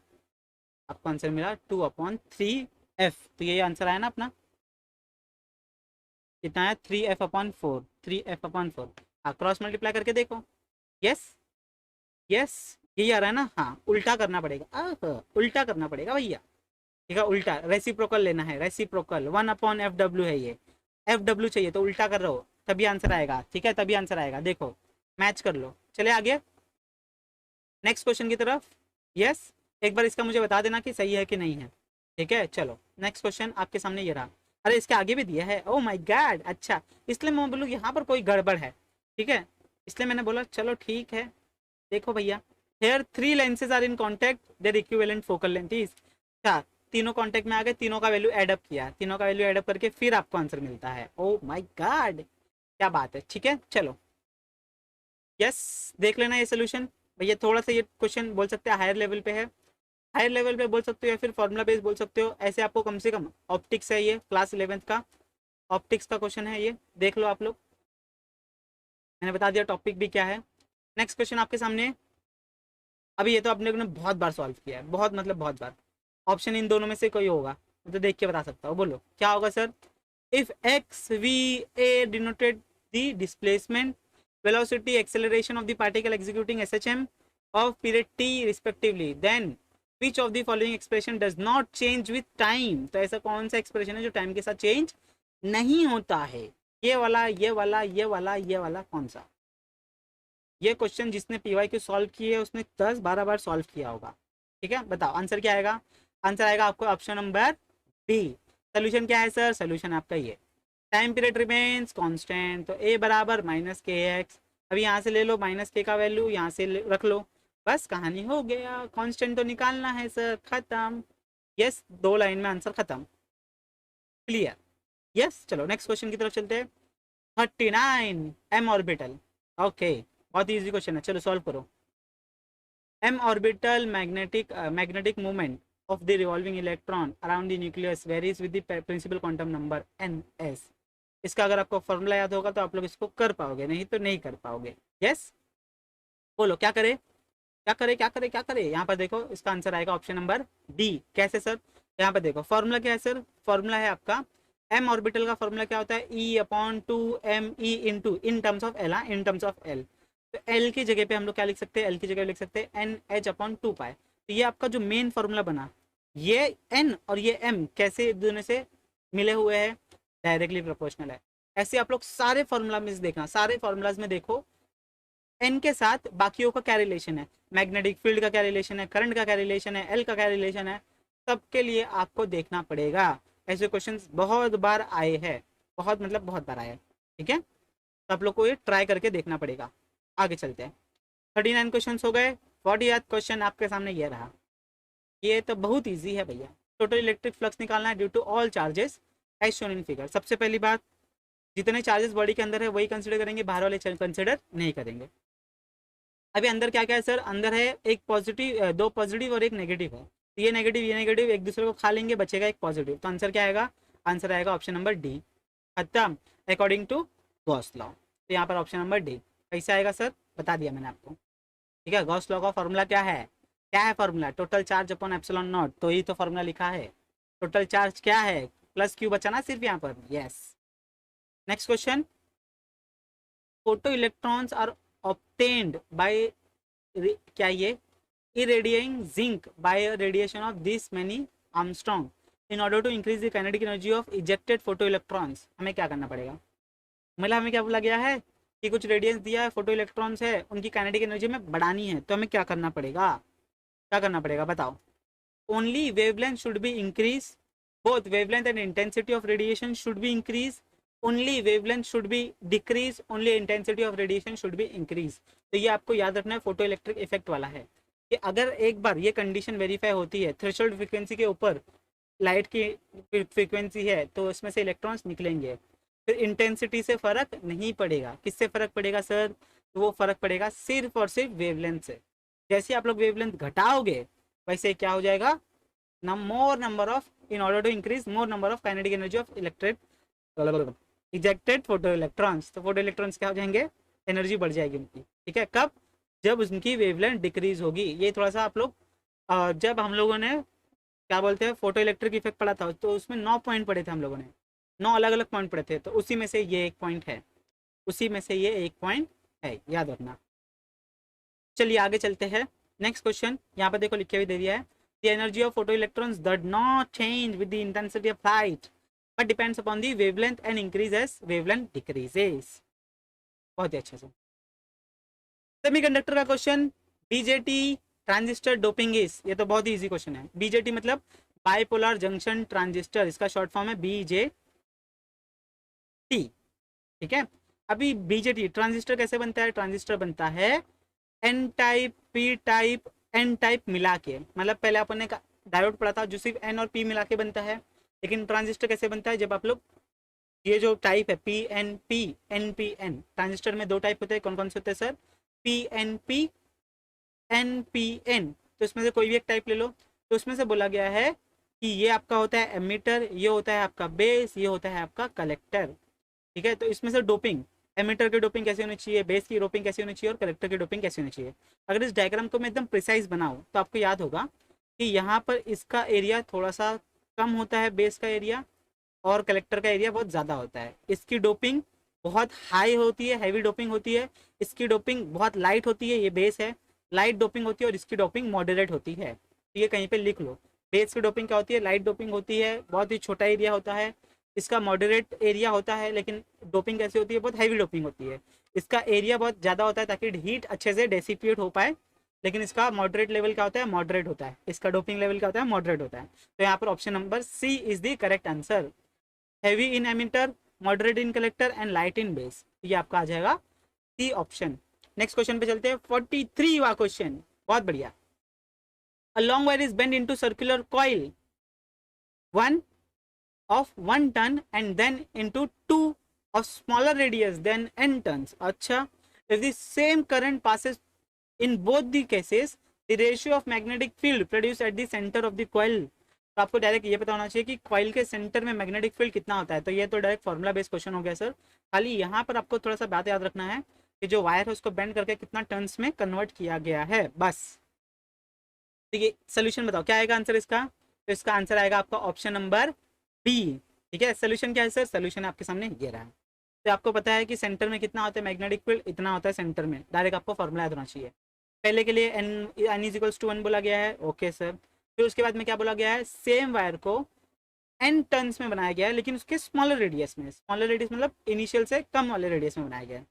आपको आंसर मिला 2/3f। तो ये आंसर आया ना अपना, कितना है 3f/4, 3f/4। हाँ, क्रॉस मल्टीप्लाई करके देखो, यस यस यही आ रहा है ना। हाँ, उल्टा करना पड़ेगा, उल्टा करना पड़ेगा भैया, ठीक है, उल्टा रेसिप्रोकल लेना है, रेसिप्रोकल 1/FW है ये, FW चाहिए तो उल्टा कर रहे हो तभी आंसर आएगा, ठीक है, तभी आंसर आएगा। देखो मैच कर लो। चले आगे नेक्स्ट क्वेश्चन की तरफ। यस, एक बार इसका मुझे बता देना कि सही है कि नहीं है, ठीक है। चलो नेक्स्ट क्वेश्चन आपके सामने ये रहा। अरे इसके आगे भी दिया है, ओ माय गॉड, अच्छा, इसलिए मैं बोलूँ यहाँ पर कोई गड़बड़ है, ठीक है, इसलिए मैंने बोला चलो ठीक है। देखो भैया, here 3 lenses are in contact, their equivalent focal length is, अच्छा, तीनों कांटेक्ट में आ गए, तीनों का वैल्यू एडअप किया, तीनों का वैल्यू एडअप करके फिर आपको आंसर मिलता है। ओ माय गॉड, क्या बात है, ठीक है। चलो यस, देख लेना ये सोल्यूशन। भैया थोड़ा सा ये क्वेश्चन बोल सकते हैं हायर लेवल पे है, हायर लेवल पे बोल सकते हो या फिर फॉर्मूला बेस बोल सकते हो। ऐसे आपको कम से कम ऑप्टिक्स है, ये क्लास 11th का ऑप्टिक्स का क्वेश्चन है, ये देख लो आप लोग, मैंने बता दिया टॉपिक भी क्या है। नेक्स्ट क्वेश्चन आपके सामने। अभी ये तो अपने ने बहुत बार सॉल्व किया है, बहुत मतलब बहुत बार। ऑप्शन इन दोनों में से कोई होगा तो देख के बता सकता हूँ, बोलो क्या होगा sir. If x v a denoted the displacement, velocity, acceleration of the particle executing SHM of period T respectively, then which of the following expression does not change with time. तो ऐसा कौन सा एक्सप्रेशन है जो टाइम के साथ चेंज नहीं होता है, ये वाला, ये वाला, ये वाला, ये वाला, कौन सा। ये क्वेश्चन जिसने पीवाई क्यू सॉल्व किए उसने 10-12 बार सॉल्व किया होगा, ठीक है। बताओ आंसर क्या आएगा, आंसर आएगा आपको ऑप्शन नंबर बी। सोल्यूशन क्या है सर, सोल्यूशन आपका ये, टाइम पीरियड रिमेन्स कांस्टेंट, तो ए बराबर -kx। अभी यहाँ से ले लो -k का वैल्यू, यहाँ से रख लो, बस कहानी हो गया। कांस्टेंट तो निकालना है सर, खत्म। यस, 2 लाइन में आंसर खत्म, क्लियर। यस, चलो नेक्स्ट क्वेश्चन की तरफ चलते हैं। 39 एम ऑर्बिटल, ओके, बहुत ईजी क्वेश्चन है, चलो सॉल्व करो। M orbital magnetic movement of the revolving electron around the nucleus varies with the principal quantum number ns। इसका अगर आपको फॉर्मूला याद होगा तो आप लोग इसको कर पाओगे, नहीं तो नहीं कर पाओगे। यस, बोलो क्या करे, क्या करे, क्या करे, क्या करे। यहाँ पर देखो इसका आंसर आएगा ऑप्शन नंबर डी। कैसे सर, यहाँ पर देखो फॉर्मूला क्या है सर, फॉर्मूला है आपका एम ऑर्बिटल का फॉर्मूला क्या होता है, E/2me into in terms of L, in terms of L. तो एल की जगह पे हम लोग क्या लिख सकते हैं, एल की जगह लिख सकते हैं NH/2π। तो ये आपका जो मेन फॉर्मूला बना, ये एन और ये एम कैसे एक दूसरे से मिले हुए हैं, डायरेक्टली प्रोपोर्शनल है। ऐसे आप लोग सारे फॉर्मूला में देखना, सारे फॉर्मूलाज में देखो एन के साथ बाकियों का क्या रिलेशन है, मैग्नेटिक फील्ड का क्या रिलेशन है, करंट का क्या रिलेशन है, एल का क्या रिलेशन है, सबके लिए आपको देखना पड़ेगा। ऐसे क्वेश्चंस बहुत बार आए हैं, बहुत मतलब बहुत बार आए हैं, ठीक है। तो आप लोग को ये ट्राई करके देखना पड़ेगा। आगे चलते हैं, 39 क्वेश्चन हो गए। 40th क्वेश्चन आपके सामने ये रहा, ये तो बहुत ईजी है भैया, टोटल इलेक्ट्रिक फ्लक्स निकालना है due to all charges as shown in figure. सबसे पहली बात, जितने चार्जेस बॉडी के अंदर है वही कंसिडर करेंगे, बाहर वाले कंसिडर नहीं करेंगे। अभी अंदर क्या क्या है सर, अंदर है एक पॉजिटिव, दो पॉजिटिव और एक नेगेटिव है। तो ये नेगेटिव एक दूसरे को खा लेंगे, बचेगा एक पॉजिटिव। तो आंसर क्या आएगा, आंसर आएगा ऑप्शन नंबर डी, खत्म, अकॉर्डिंग टू गॉस लॉ। तो यहाँ पर ऑप्शन नंबर डी कैसे आएगा सर, बता दिया मैंने आपको। ठीक है, गॉस लॉ का फॉर्मूला क्या है formula, total charge upon epsilon not. तो यही तो फॉर्मूला लिखा है, टोटल चार्ज क्या है, प्लस क्यू बचा ना सिर्फ यहाँ पर। Yes, next question, photo electrons are obtained by, क्या ये, irradiating zinc by radiation of this many Armstrong in order to increase the kinetic energy of ejected photoelectrons। हमें क्या करना पड़ेगा, मतलब हमें क्या बोला गया है कि कुछ रेडियंस दिया है, फोटो इलेक्ट्रॉन्स है, उनकी काइनेटिक एनर्जी में बढ़ानी है। तो हमें क्या करना पड़ेगा, बताओ। Only wavelength should be increase, both wavelength and intensity of radiation should be increase, only wavelength should be decrease, only intensity of radiation should be increase. तो ये आपको याद रखना है, फोटो इलेक्ट्रिक इफेक्ट वाला है कि अगर एक बार ये कंडीशन वेरीफाई होती है, थ्रेशोल्ड फ्रीक्वेंसी के ऊपर लाइट की फ्रीक्वेंसी है, तो इसमें से इलेक्ट्रॉन्स निकलेंगे। फिर इंटेंसिटी से फर्क नहीं पड़ेगा, किससे फर्क पड़ेगा सर, तो वो फर्क पड़ेगा सिर्फ और सिर्फ वेवलेंथ से। जैसे आप लोग वेवलेंथ घटाओगे वैसे क्या हो जाएगा, more number of, in order to increase more number of kinetic energy of electric ejected photo electrons. तो फोटो इलेक्ट्रॉन्स क्या हो जाएंगे, एनर्जी बढ़ जाएगी उनकी। ठीक है, कब, जब उनकी वेवलेंथ डिक्रीज होगी। ये थोड़ा सा आप लोग, जब हम लोगों ने क्या बोलते हैं फोटो इलेक्ट्रिक इफेक्ट पढ़ा था, तो उसमें 9 पॉइंट पढ़े थे हम लोगों ने, 9 अलग अलग पॉइंट पढ़े थे। तो उसी में से ये एक पॉइंट है, याद रखना। चलिए आगे चलते हैं, नेक्स्ट क्वेश्चन। यहाँ पर देखो लिखे हुए दे दिया है, the energy of photo electrons does not change with the intensity of light but depends upon the wavelength and increase as wavelength decreases. बहुत ही अच्छा से। सेमीकंडक्टर का question, BJT transistor doping is, ये तो बहुत ही इजी क्वेश्चन है। बीजेटी मतलब बाइपोलर जंक्शन ट्रांजिस्टर, इसका शॉर्ट फॉर्म है बीजेटी। ठीक है, अभी बीजेटी ट्रांजिस्टर कैसे बनता है, ट्रांजिस्टर बनता है N type, P type, N type मिला के। मतलब पहले अपन ने डायोड पढ़ा था जो सिर्फ एन और पी मिला के बनता है, लेकिन ट्रांजिस्टर कैसे बनता है, जब आप लोग ये जो टाइप है P N P, N P N, transistor में 2 टाइप होते हैं, कौन कौन से होते हैं sir, P N P, N P N. तो इसमें से कोई भी एक टाइप ले लो। तो उसमें से बोला गया है कि ये आपका होता है एमीटर, ये होता है आपका बेस, ये होता है आपका कलेक्टर। ठीक है, तो इसमें से डोपिंग, एमीटर की डोपिंग कैसे होनी चाहिए, बेस की डोपिंग कैसे होनी चाहिए और कलेक्टर की डोपिंग कैसे होनी चाहिए। अगर इस डायग्राम को मैं एकदम प्रिसाइज बनाऊँ तो आपको याद होगा कि यहाँ पर इसका एरिया थोड़ा सा कम होता है, बेस का एरिया, और कलेक्टर का एरिया बहुत ज़्यादा होता है। इसकी डोपिंग बहुत हाई होती है, हैवी डोपिंग होती है, इसकी डोपिंग बहुत लाइट होती है, ये बेस है, लाइट डोपिंग होती है, और इसकी डोपिंग मॉडरेट होती है। तो ये कहीं पे लिख लो, बेस की डोपिंग क्या होती है, लाइट डोपिंग होती है, बहुत ही छोटा एरिया होता है, इसका मॉडरेट एरिया होता है, लेकिन डोपिंग कैसी होती है, बहुत हैवी डोपिंग होती है। इसका एरिया बहुत ज़्यादा होता है ताकि हीट अच्छे से डेसिपिएट हो पाए, लेकिन इसका मॉडरेट लेवल क्या होता है, मॉडरेट होता है, इसका डोपिंग लेवल क्या होता है, मॉडरेट होता है। तो यहाँ पर option number C is the correct answer, heavy in emitter, moderate in collector and light in base. ये आपका आ जाएगा सी ऑप्शन। नेक्स्ट क्वेश्चन पे चलते हैं, 43वां क्वेश्चन, बहुत बढ़िया। A long wire is bend into circular coil one of 1 ton and then into 2 of smaller radius than n tons. अच्छा, if the same current passes in both the cases, the ratio of magnetic field produced at the center of the coil। तो आपको डायरेक्ट ये पता होना चाहिए कि कॉइल के सेंटर में मैग्नेटिक फील्ड कितना होता है। तो ये तो डायरेक्ट फॉर्मुला बेस्ड क्वेश्चन हो गया सर। खाली यहाँ पर आपको थोड़ा सा बात याद रखना है कि जो वायर है उसको बेंड करके कितना टर्न्स में कन्वर्ट किया गया है, बस। तो ये सोल्यूशन बताओ क्या आएगा आंसर इसका, तो इसका आंसर आएगा आपका ऑप्शन नंबर बी। ठीक है, सोल्यूशन क्या है सर, सोल्यूशन आपके सामने ये रहा है। तो आपको पता है कि सेंटर में कितना होता है मैग्नेटिक फील्ड, इतना होता है सेंटर में, डायरेक्ट आपको फॉर्मुला याद होना चाहिए। पहले के लिए एन इज इक्वल्स टू 1 बोला गया है, ओके सर। फिर उसके बाद में क्या बोला गया है, सेम वायर को एन टर्न्स में बनाया गया है, लेकिन उसके स्मॉलर रेडियस में, स्मॉलर रेडियस मतलब इनिशियल से कम वाले रेडियस में बनाया गया है।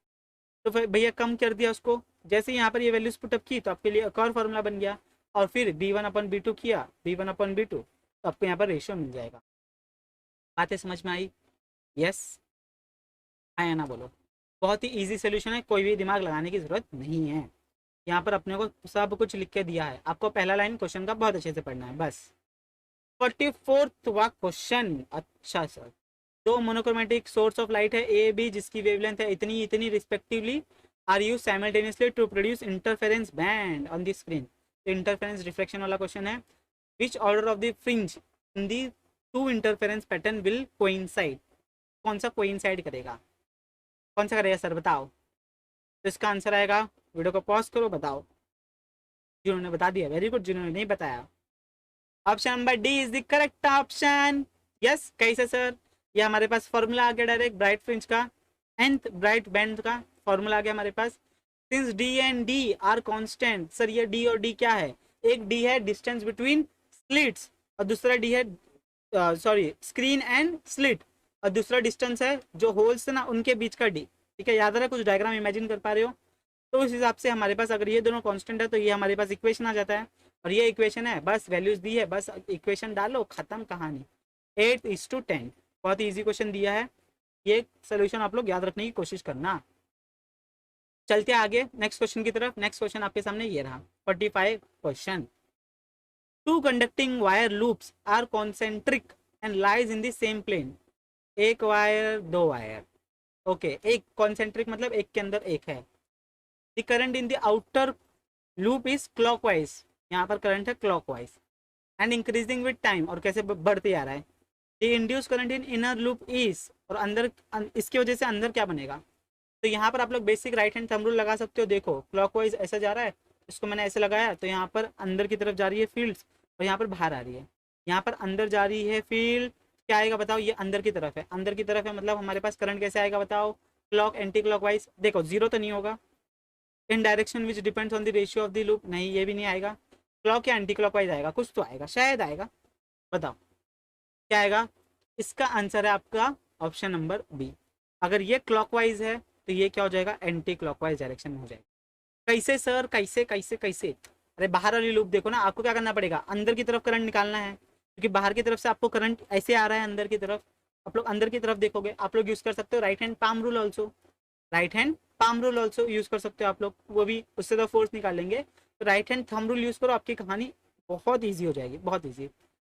तो फिर भैया कम कर दिया उसको, जैसे यहाँ पर ये वैल्यूज पुटअप की तो आपके लिए एक और फॉर्मूला बन गया, और फिर b1/b2 किया, b1/b2, तो आपको यहाँ पर रेशियो मिल जाएगा। बातें समझ में आई, यस आया ना, बोलो। बहुत ही इजी सोल्यूशन है, कोई भी दिमाग लगाने की जरूरत नहीं है। यहाँ पर अपने को सब कुछ लिख के दिया है, आपको पहला लाइन क्वेश्चन का बहुत अच्छे से पढ़ना है बस। 44वां क्वेश्चन। अच्छा सर, दो मोनोक्रोमेटिक सोर्स ऑफ लाइट है ए बी जिसकी वेवलेंथ है इतनी इतनी respectively are used simultaneously to produce interference band on the screen. Interference reflection वाला क्वेश्चन है। Which order of the fringe in the two interference pattern will coincide. कौन सा कोइंसाइड करेगा, कौन सा करेगा सर बताओ। तो इसका आंसर आएगा, वीडियो को पॉज करो बताओ। जिन्होंने बता दिया वेरी गुड, जिन्होंने नहीं बताया option number D is the correct option. Yes, कैसे सर, ये हमारे पास फॉर्मूला आ गया डायरेक्ट ब्राइट फ्रिंज का, nth ब्राइट बैंड का फॉर्मूला आ गया हमारे पास। Since D and D are constant, sir ये डी और डी क्या है, एक डी है डिस्टेंस बिटवीन स्लिट्स और दूसरा डी है सॉरी स्क्रीन एंड स्लिट, और दूसरा डिस्टेंस है जो होल्स है ना उनके बीच का डी। ठीक है, याद आ रहा है, कुछ डायग्राम इमेजिन कर पा रहे हो। तो उस हिसाब से हमारे पास अगर ये दोनों कांस्टेंट है तो ये हमारे पास इक्वेशन आ जाता है, और ये इक्वेशन है, बस वैल्यूज दी है, बस इक्वेशन डालो, खत्म कहानी। 8:10, बहुत ही ईजी क्वेश्चन दिया है, ये सोल्यूशन आप लोग याद रखने की कोशिश करना। चलते आगे नेक्स्ट क्वेश्चन की तरफ। नेक्स्ट क्वेश्चन आपके सामने ये रहा 45 question. Two conducting wire loops are concentric and lies in the same plane. एक वायर, दो वायर, ओके, एक कॉन्सेंट्रिक मतलब एक के अंदर एक है। The current in the outer loop is clockwise, यहाँ पर करंट है clockwise, and increasing with time, और कैसे बढ़ते आ रहा है। The induce current in inner loop is, और अंदर इसकी वजह से अंदर क्या बनेगा। तो यहाँ पर आप लोग basic right hand thumb rule लगा सकते हो। देखो क्लॉकवाइज ऐसा जा रहा है, इसको मैंने ऐसे लगाया तो यहाँ पर अंदर की तरफ जा रही है फील्ड, और यहाँ पर बाहर आ रही है। यहाँ पर अंदर जा रही है फील्ड, क्या आएगा बताओ, ये अंदर की तरफ है, अंदर की तरफ है मतलब हमारे पास करंट कैसे आएगा बताओ, क्लॉक एंटी क्लॉकवाइज। देखो जीरो तो नहीं होगा, इन direction which depends on the ratio of the loop, नहीं ये भी नहीं आएगा। क्लॉक या एंटी क्लॉकवाइज आएगा, कुछ तो आएगा, शायद आएगा, बताओ क्या आएगा। इसका आंसर है आपका ऑप्शन नंबर बी। अगर ये क्लॉकवाइज है तो ये क्या हो जाएगा, एंटी क्लॉकवाइज डायरेक्शन में हो जाएगा। कैसे सर, कैसे कैसे कैसे, अरे बाहर वाली लूप देखो ना, आपको क्या करना पड़ेगा, अंदर की तरफ करंट निकालना है, क्योंकि बाहर की तरफ से आपको करंट ऐसे आ रहा है अंदर की तरफ। आप लोग अंदर की तरफ देखोगे, आप लोग यूज कर सकते हो right hand palm rule also, right hand palm rule also use कर सकते हो आप लोग, वो भी उससे तो फोर्स निकालेंगे। तो right hand thumb rule use करो, आपकी कहानी बहुत ईजी हो जाएगी, बहुत ईजी।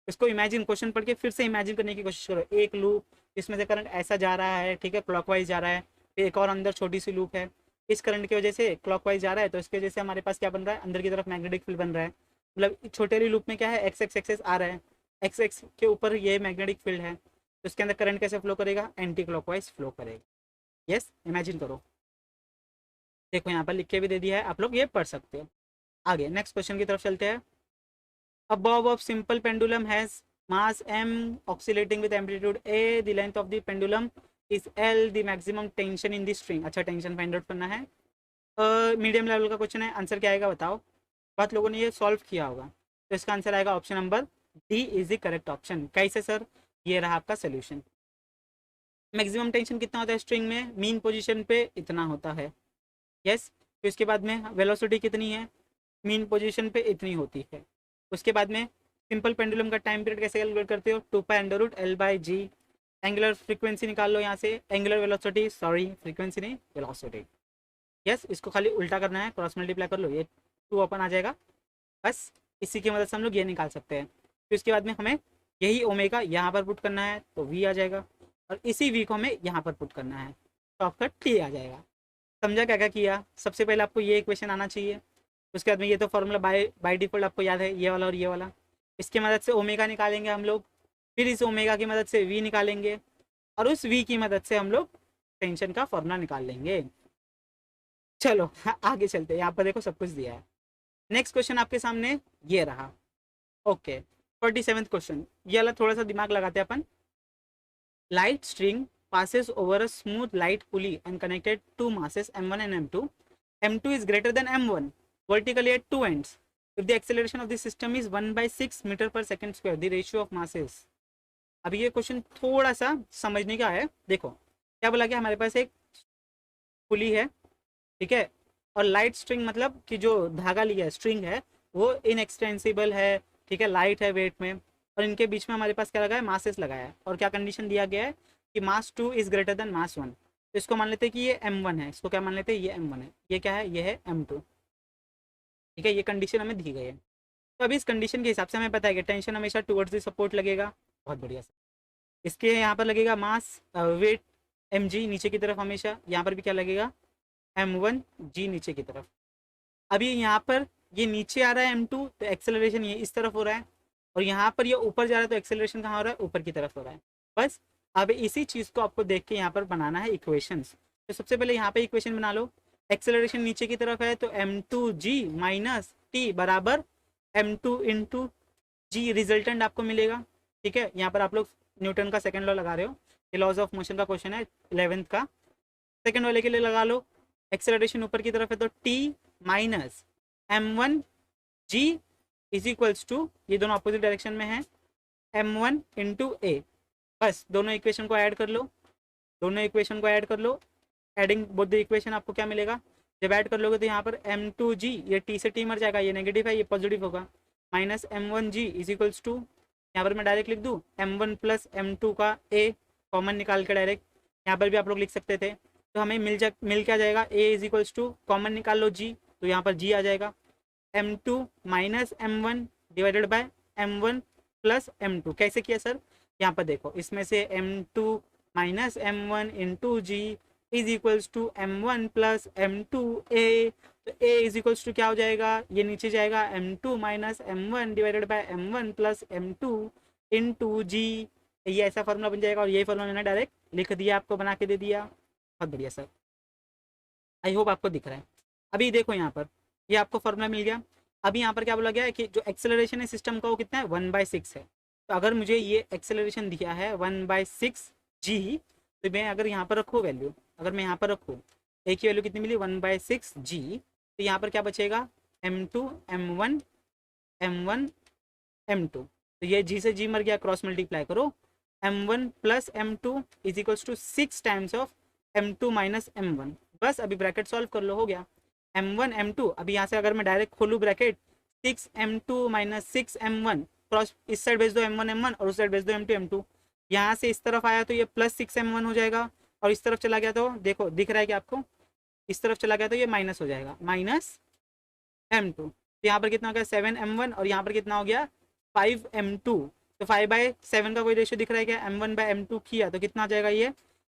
इसको इमेजिन, क्वेश्चन पढ़ के फिर से इमेजिन करने की कोशिश करो। एक लूप, इसमें से करंट ऐसा जा रहा है, ठीक है, क्लॉकवाइज जा रहा है, फिर एक और अंदर छोटी सी लूप है, इस करंट की वजह से क्लॉकवाइज जा रहा है, तो इसकी वजह से हमारे पास क्या बन रहा है, अंदर की तरफ मैग्नेटिक फील्ड बन रहा है। मतलब छोटे वाली लूप में क्या है, एक्स एक्स एक्सेस आ रहा है, एक्स एक्स के ऊपर ये मैग्नेटिक फील्ड है, तो इसके अंदर करंट कैसे फ्लो करेगा, एंटी क्लॉकवाइज फ्लो करेगा। यस, इमेजिन करो। देखो यहाँ पर लिख के भी दे दिया है, आप लोग ये पढ़ सकते हो। आगे नेक्स्ट क्वेश्चन की तरफ चलते हैं। A bob of simple pendulum has mass m oscillating with amplitude a. The length of the pendulum is L. The maximum tension in the string. अच्छा, टेंशन फाइंड आउट करना है। मीडियम लेवल का क्वेश्चन है, आंसर क्या आएगा बताओ। बहुत लोगों ने ये सॉल्व किया होगा, तो इसका आंसर आएगा option number D is the correct option. कैसे सर, ये रहा आपका सोल्यूशन। मैक्सिमम टेंशन कितना होता है स्ट्रिंग में, मीन पोजीशन पे इतना होता है। यस, फिर इसके बाद में वेलोसिटी कितनी है, मीन पोजीशन पे इतनी होती है। उसके बाद में सिंपल पेंडुलम का टाइम पीरियड कैसे कैलकुलेट करते हो, 2π√L/g। एंगुलर फ्रीक्वेंसी निकाल लो यहाँ से, एंगुलर वेलोसिटी, सॉरी फ्रीक्वेंसी नहीं वेलोसिटी। यस, इसको खाली उल्टा करना है, क्रॉस मल्टीप्लाई कर लो, ये 2 अपन आ जाएगा, बस इसी की मदद से हम लोग ये निकाल सकते हैं। फिर इसके बाद में हमें यही ओमेगा यहाँ पर पुट करना है तो v आ जाएगा, और इसी v को हमें यहाँ पर पुट करना है तो आपका t आ जाएगा। समझा क्या क्या किया। सबसे पहले आपको ये इक्वेशन आना चाहिए, उसके बाद में ये तो फॉर्मूला बाय डिफॉल्ट आपको याद है, ये वाला और ये वाला। इसकी मदद से ओमेगा निकालेंगे हम लोग, फिर इस ओमेगा की मदद से वी निकालेंगे, और उस वी की मदद से हम लोग टेंशन का फॉर्मूला निकाल लेंगे। चलो आगे चलते हैं, यहाँ पर देखो सब कुछ दिया है। नेक्स्ट क्वेश्चन आपके सामने ये रहा, ओके 47th क्वेश्चन। ये वाला थोड़ा सा दिमाग लगाते हैं अपन। Light string passes over a smooth light pulley and connected two masses m1 and m2. m2 is greater than m1 vertically at two ends. If the acceleration of the system is 1/6 meter per second square, the ratio of masses. अभी ये क्वेश्चन थोड़ा सा समझने का है। देखो क्या बोला गया, हमारे पास एक पुली है, ठीक है, और लाइट स्ट्रिंग मतलब कि जो धागा लिया है, स्ट्रिंग है, वो इनएक्सटेंसिबल है, ठीक है, लाइट है वेट में, और इनके बीच में हमारे पास क्या लगा है, मासेस लगाया है, और क्या कंडीशन दिया गया है कि मास 2 इज ग्रेटर देन मास 1। तो इसको मान लेते हैं कि ये m1 है, इसको क्या मान लेते हैं, ये m1 है, ये क्या है, ये है m2, ठीक है, ये कंडीशन हमें दी गई है। तो अभी इस कंडीशन के हिसाब से हमें पता है कि टेंशन हमेशा टुवर्ड्स द सपोर्ट लगेगा। बहुत बढ़िया सर। इसके यहाँ पर लगेगा मास वेट एम जी नीचे की तरफ, हमेशा यहाँ पर भी क्या लगेगा m1 g नीचे की तरफ। अभी यहाँ पर ये नीचे आ रहा है m2 तो एक्सेलरेशन ये इस तरफ हो रहा है, और यहाँ पर ये ऊपर जा रहा है तो एक्सेलरेशन कहाँ हो रहा है, ऊपर की तरफ हो रहा है। बस अब इसी चीज़ को आपको देख के यहाँ पर बनाना है इक्वेशंस। तो सबसे पहले यहाँ पे इक्वेशन बना लो। एक्सेलरेशन नीचे की तरफ है तो m2g माइनस टी बराबर m2 इंटू जी रिजल्टेंट आपको मिलेगा। ठीक है, यहाँ पर आप लोग न्यूटन का सेकंड लॉ लगा रहे हो, ये लॉज ऑफ मोशन का क्वेश्चन है 11th का। सेकंड वाले के लिए लगा लो, एक्सेलरेशन ऊपर की तरफ है तो t minus m1 g is equals to, ये दोनों अपोजिट डायरेक्शन में है, m1 इंटू ए। बस दोनों इक्वेशन को ऐड कर लो, दोनों इक्वेशन को ऐड कर लो। एडिंग बोथ द इक्वेशन आपको क्या मिलेगा, जब ऐड कर लोगे तो यहाँ पर m2g, ये t से t मर जाएगा, ये नेगेटिव है ये पॉजिटिव होगा, minus m1g is equals to, यहाँ पर मैं डायरेक्ट लिख दूँ m1 प्लस m2 का a कॉमन निकाल के डायरेक्ट, यहाँ पर भी आप लोग लिख सकते थे। तो हमें मिल क्या जाएगा, a is equals to common निकाल लो g, तो यहाँ पर g आ जाएगा m2 minus m1 divided by m1 plus m2। कैसे किया सर, यहाँ पर देखो इसमें से m2 minus m1 into G is equals to m1 plus m2 a, तो a इज इक्वल्स टू क्या हो जाएगा, ये नीचे जाएगा m2 minus m1 divided by m1 plus m2 into G, ये ऐसा फॉर्मूला बन जाएगा। और यही फॉर्मूला मैंने डायरेक्ट लिख दिया, आपको बना के दे दिया। बहुत बढ़िया सर, आई होप आपको दिख रहा है। अभी देखो यहाँ पर ये आपको फॉर्मूला मिल गया। अभी यहाँ पर क्या बोला गया है कि जो एक्सेलरेशन है सिस्टम का वो कितना है 1/6 है। तो अगर मुझे ये एक्सेलरेशन दिया है 1/6 जी, तो मैं अगर यहाँ पर रखूँ वैल्यू, अगर मैं यहाँ पर रखूँ ए की वैल्यू कितनी मिली 1/6 जी, तो यहाँ पर क्या बचेगा m2 m1 m1 m2, तो ये जी से जी मर गया, क्रॉस मल्टीप्लाई करो, m1 plus m2 is equals to 6 times of m2 minus m1। बस अभी ब्रैकेट सॉल्व कर लो, हो गया m1 m2। अभी यहाँ से अगर मैं डायरेक्ट खोलूँ bracket, 6m2 minus 6m1, cross इस साइड भेज दो m1 m1 और उस साइड भेज दो m2 m2। यहाँ से इस तरफ आया तो ये प्लस 6m1 हो जाएगा, और इस तरफ चला गया तो देखो दिख रहा है कि आपको, इस तरफ चला गया तो ये माइनस हो जाएगा, माइनस m2। तो यहाँ पर कितना हो गया 7m1, और यहाँ पर कितना हो गया 5m2। तो 5/7 का कोई रेशियो दिख रहा है क्या, m1/m2 किया तो कितना आ जाएगा, ये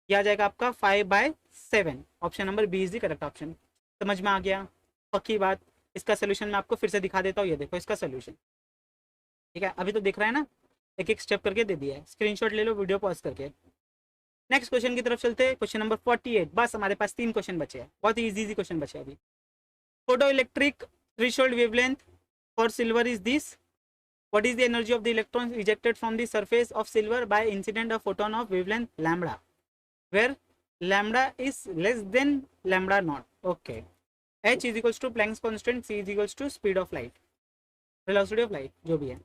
आ जाएगा आपका 5/7। Option number B is the correct option. समझ में आ गया, पक्की बात। इसका सोल्यूशन मैं आपको फिर से दिखा देता हूँ, ये देखो इसका सोल्यूशन। ठीक है, अभी तो दिख रहा है ना, एक एक स्टेप करके दे दिया है, स्क्रीनशॉट ले लो वीडियो पॉज करके। नेक्स्ट क्वेश्चन की तरफ चलते हैं, क्वेश्चन नंबर 48। बस हमारे पास 3 क्वेश्चन बचे हैं, बहुत ही इजी क्वेश्चन बचे अभी। Photo electric threshold wavelength for silver is this, what is the energy of the electrons ejected from the surface of silver by incident of photon of wavelength lambda, where lambda is less than lambda naught. Okay, h is equals to Planck's constant, c is equals to speed of light, velocity of light, जो भी है।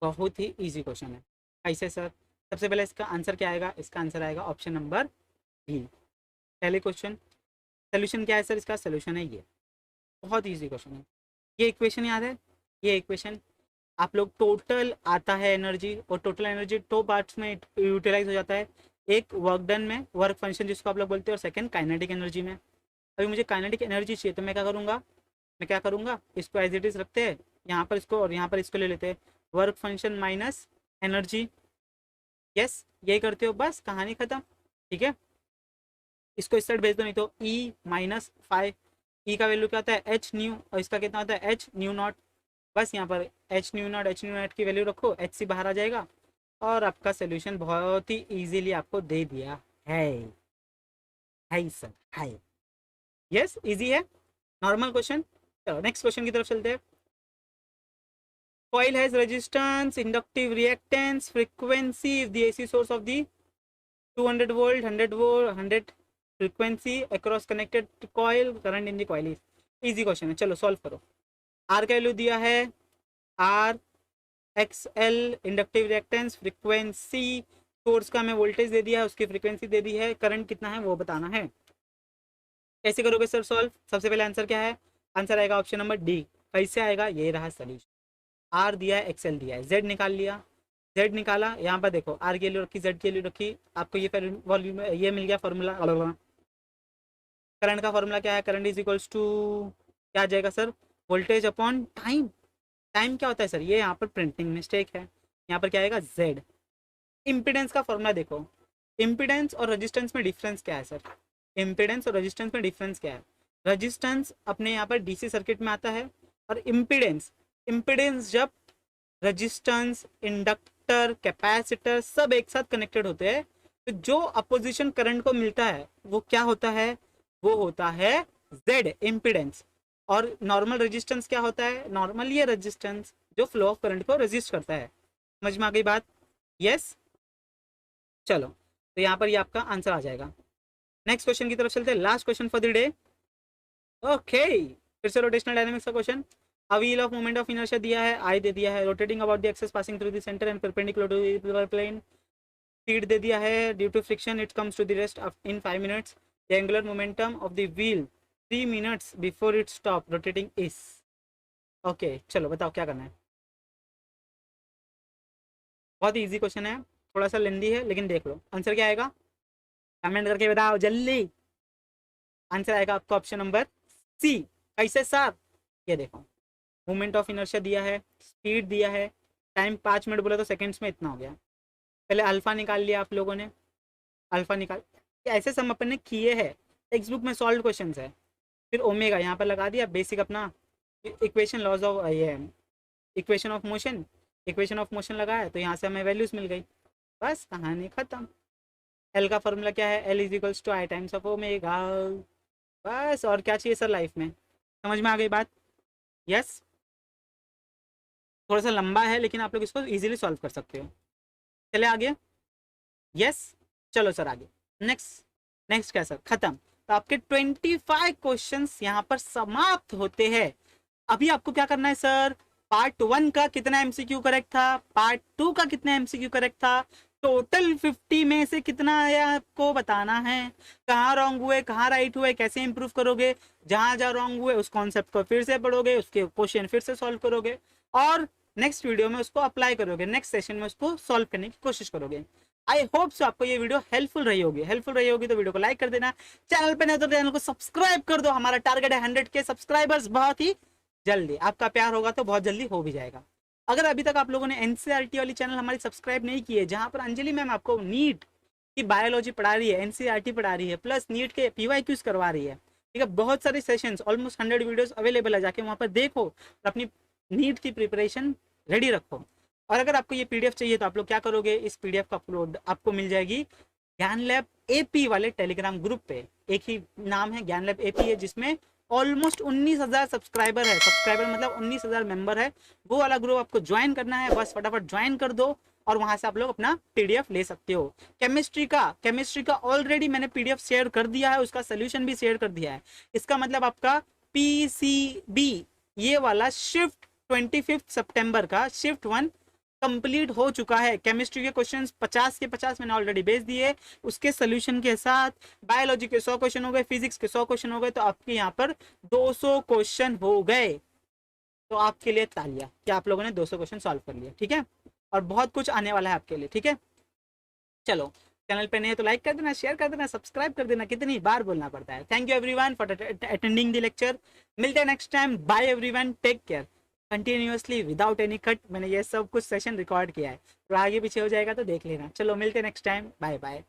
बहुत ही इजी क्वेश्चन है। कैसे सर, सबसे पहले इसका आंसर क्या आएगा, इसका आंसर आएगा ऑप्शन नंबर बी, पहले क्वेश्चन। सोल्यूशन क्या है सर, इसका सोल्यूशन है ये, बहुत ईजी क्वेश्चन है। ये इक्वेशन याद है, ये इक्वेशन आप लोग टोटल आता है एनर्जी, और टोटल एनर्जी 2 पार्ट्स में यूटिलाइज हो जाता है, एक वर्क डन में, वर्क फंक्शन जिसको आप लोग बोलते हैं, और सेकंड काइनेटिक एनर्जी में। अभी मुझे काइनेटिक एनर्जी चाहिए तो मैं क्या करूँगा, इसको एज इट इज रखते हैं यहाँ पर इसको, और यहाँ पर इसको ले लेते हैं, work function minus energy. Yes, यही करते हो, बस कहानी खत्म। ठीक है, इसको इस साइड भेज दो, नहीं तो ई माइनस 5, ई का वैल्यू क्या होता है एच न्यू, और इसका कितना होता है एच न्यू नॉट। बस यहाँ पर एच न्यू नॉट की वैल्यू रखो, एच सी बाहर आ जाएगा, और आपका सोल्यूशन बहुत ही इजीली आपको दे दिया है सर, है। यस, इजी है, नॉर्मल क्वेश्चन। चलो नेक्स्ट क्वेश्चन की तरफ चलते हैं। coil has resistance, inductive reactance, frequency if the AC source of the 200 volt, 100 volt, 100 frequency across connected to coil, current in the coil is। Easy question है, चलो सॉल्व करो। आर का वैल्यू दिया है R XL inductive reactance, frequency source का हमें वोल्टेज दे दिया है, उसकी फ्रीक्वेंसी दे दी है, करंट कितना है वो बताना है। कैसे करोगे सर सॉल्व, सबसे पहले आंसर क्या है, आंसर आएगा ऑप्शन नंबर डी। कैसे आएगा, ये रहा सोल्यूशन। आर दिया है, XL दिया है, जेड निकाल लिया, जेड निकाला, यहाँ पर देखो आर के लिए रखी, जेड के लिए रखी, आपको ये वॉल्यूम ये मिल गया फॉर्मूला। करंट का फॉर्मूला क्या है, करंट इज इक्वल्स टू क्या आ जाएगा sir, voltage upon time. Time क्या होता है सर? ये यहाँ पर प्रिंटिंग मिस्टेक है, यहाँ पर क्या आएगा जेड। इम्पिडेंस का फॉर्मूला देखो, इम्पिडेंस और रेजिस्टेंस में डिफरेंस क्या है सर? इम्पिडेंस और रेजिस्टेंस में डिफरेंस क्या है? रेजिस्टेंस अपने यहाँ पर डीसी सर्किट में आता है, और इम्पिडेंस, इम्पिडेंस जब रेजिस्टेंस, इंडक्टर, कैपेसिटर सब एक साथ कनेक्टेड होते हैं तो जो अपोजिशन करंट को मिलता है वो क्या होता है? वो होता है जेड, इम्पिडेंस। और नॉर्मल रेजिस्टेंस क्या होता है? नॉर्मल ये रेजिस्टेंस जो फ्लो ऑफ करंट को रेजिस्ट करता है। समझ में आ गई बात? यस। चलो, तो यहाँ पर ये आपका आंसर आ जाएगा। नेक्स्ट क्वेश्चन की तरफ चलते हैं, last question for the day. Okay, फिर से रोटेशनल डायनामिक्स का question. A wheel of moment of inertia दिया है, आई दे दिया है, rotating about the axis passing through the centre and perpendicular to the plane. Speed दे दिया है, due to friction it comes to the rest in 5 minutes. The angular momentum of the wheel 3 minutes before it stop rotating is. Okay, चलो बताओ क्या करना है। बहुत इजी क्वेश्चन है, थोड़ा सा लेंदी है, लेकिन देख लो आंसर क्या आएगा, कमेंट करके बताओ जल्दी। आंसर आएगा आपको ऑप्शन नंबर सी। कैसे सर? ये देखो, मोमेंट ऑफ इनर्शिया दिया है, स्पीड दिया है, टाइम 5 मिनट बोला तो सेकंड्स में इतना हो गया। पहले अल्फा निकाल लिया आप लोगों ने, अल्फा निकाल, ऐसे सम अपन ने किए हैं, टेक्स्ट बुक में सॉल्व क्वेश्चन है। फिर ओमेगा यहाँ पर लगा दिया, बेसिक अपना इक्वेशन, लॉज ऑफ ये equation of motion, equation of motion लगाया तो यहाँ से हमें वैल्यूज मिल गई, बस कहानी खत्म। एल का फॉर्मूला क्या है? L is equals to I times of omega. बस और क्या चाहिए सर लाइफ में? समझ में आ गई बात? यस। थोड़ा सा लंबा है लेकिन आप लोग इसको इजीली सॉल्व कर सकते हो। चले आगे। यस, चलो सर आगे। नेक्स्ट, नेक्स्ट क्या सर? खत्म। तो आपके 25 क्वेश्चंस यहाँ पर समाप्त होते हैं। अभी आपको क्या करना है सर? पार्ट 1 का कितना एमसीक्यू करेक्ट था, पार्ट 2 का कितना एमसीक्यू करेक्ट था, टोटल 50 में से कितना है आपको बताना है। कहाँ रॉन्ग हुए, कहाँ राइट हुए, कैसे इंप्रूव करोगे, जहां जहां रॉन्ग हुए उस कॉन्सेप्ट को फिर से पढ़ोगे, उसके क्वेश्चन फिर से सॉल्व करोगे, और नेक्स्ट वीडियो में उसको अप्लाई करोगे, नेक्स्ट सेशन में उसको सॉल्व करने की कोशिश करोगे। आई होप सो आपको ये वीडियो हेल्पफुल रही होगी। हेल्पफुल रही होगी तो वीडियो को लाइक कर देना, चैनल पे नहीं तो चैनल को सब्सक्राइब कर दो। हमारा टारगेट है 100 के सब्सक्राइबर्स, बहुत ही जल्दी। आपका प्यार होगा तो बहुत जल्दी हो भी जाएगा। अगर अभी तक आप लोगों ने एनसीईआरटी वाली चैनल हमारी सब्सक्राइब नहीं की है, जहां पर अंजलि मैम आपको नीट की बायोलॉजी पढ़ा रही है, एनसीईआरटी पढ़ा रही है, प्लस नीट के पीवाईक्यूज करवा रही है, ठीक है, बहुत सारे सेशंस, ऑलमोस्ट 100 वीडियोस अवेलेबल है, जाके वहां पर देखो और अपनी नीट की प्रिपरेशन रेडी रखो। और अगर आपको ये पीडीएफ चाहिए तो आप लोग क्या करोगे, इस पीडीएफ का अपलोड आपको मिल जाएगी ज्ञान लैब एपी वाले टेलीग्राम ग्रुप पे। एक ही नाम है, ज्ञान लैब एपी है, जिसमें ऑलमोस्ट 19,000 सब्सक्राइबर है। सब्सक्राइबर मतलब 19,000 मेंबर है। वो वाला ग्रुप आपको ज्वाइन करना है, बस फटाफट ज्वाइन कर दो और वहां से आप लोग अपना पीडीएफ ले सकते हो। केमिस्ट्री का ऑलरेडी मैंने पीडीएफ शेयर कर दिया है, उसका सोल्यूशन भी शेयर कर दिया है। इसका मतलब आपका पीसीबी ये वाला शिफ्ट 25 सितंबर का शिफ्ट 1 कंप्लीट हो चुका है। केमिस्ट्री के क्वेश्चंस 50 के 50 मैंने ऑलरेडी भेज दिए, उसके सोल्यूशन के साथ। बायोलॉजी के 100 क्वेश्चन हो गए, फिजिक्स के 100 क्वेश्चन हो गए, तो आपके यहाँ पर 200 क्वेश्चन हो गए। तो आपके लिए तालियां कि आप लोगों ने 200 क्वेश्चन सॉल्व कर लिया, ठीक है। और बहुत कुछ आने वाला है आपके लिए, ठीक है। चलो, चैनल पे नहीं है तो लाइक कर देना, शेयर कर देना, सब्सक्राइब कर देना, कितनी बार बोलना पड़ता है। Thank you everyone for attending the lecture. मिलते हैं next time. Bye everyone, take care. Continuously without any cut मैंने ये सब कुछ सेशन रिकॉर्ड किया है, तो आगे पीछे हो जाएगा तो देख लेना। चलो मिलते हैं नेक्स्ट टाइम, बाय बाय।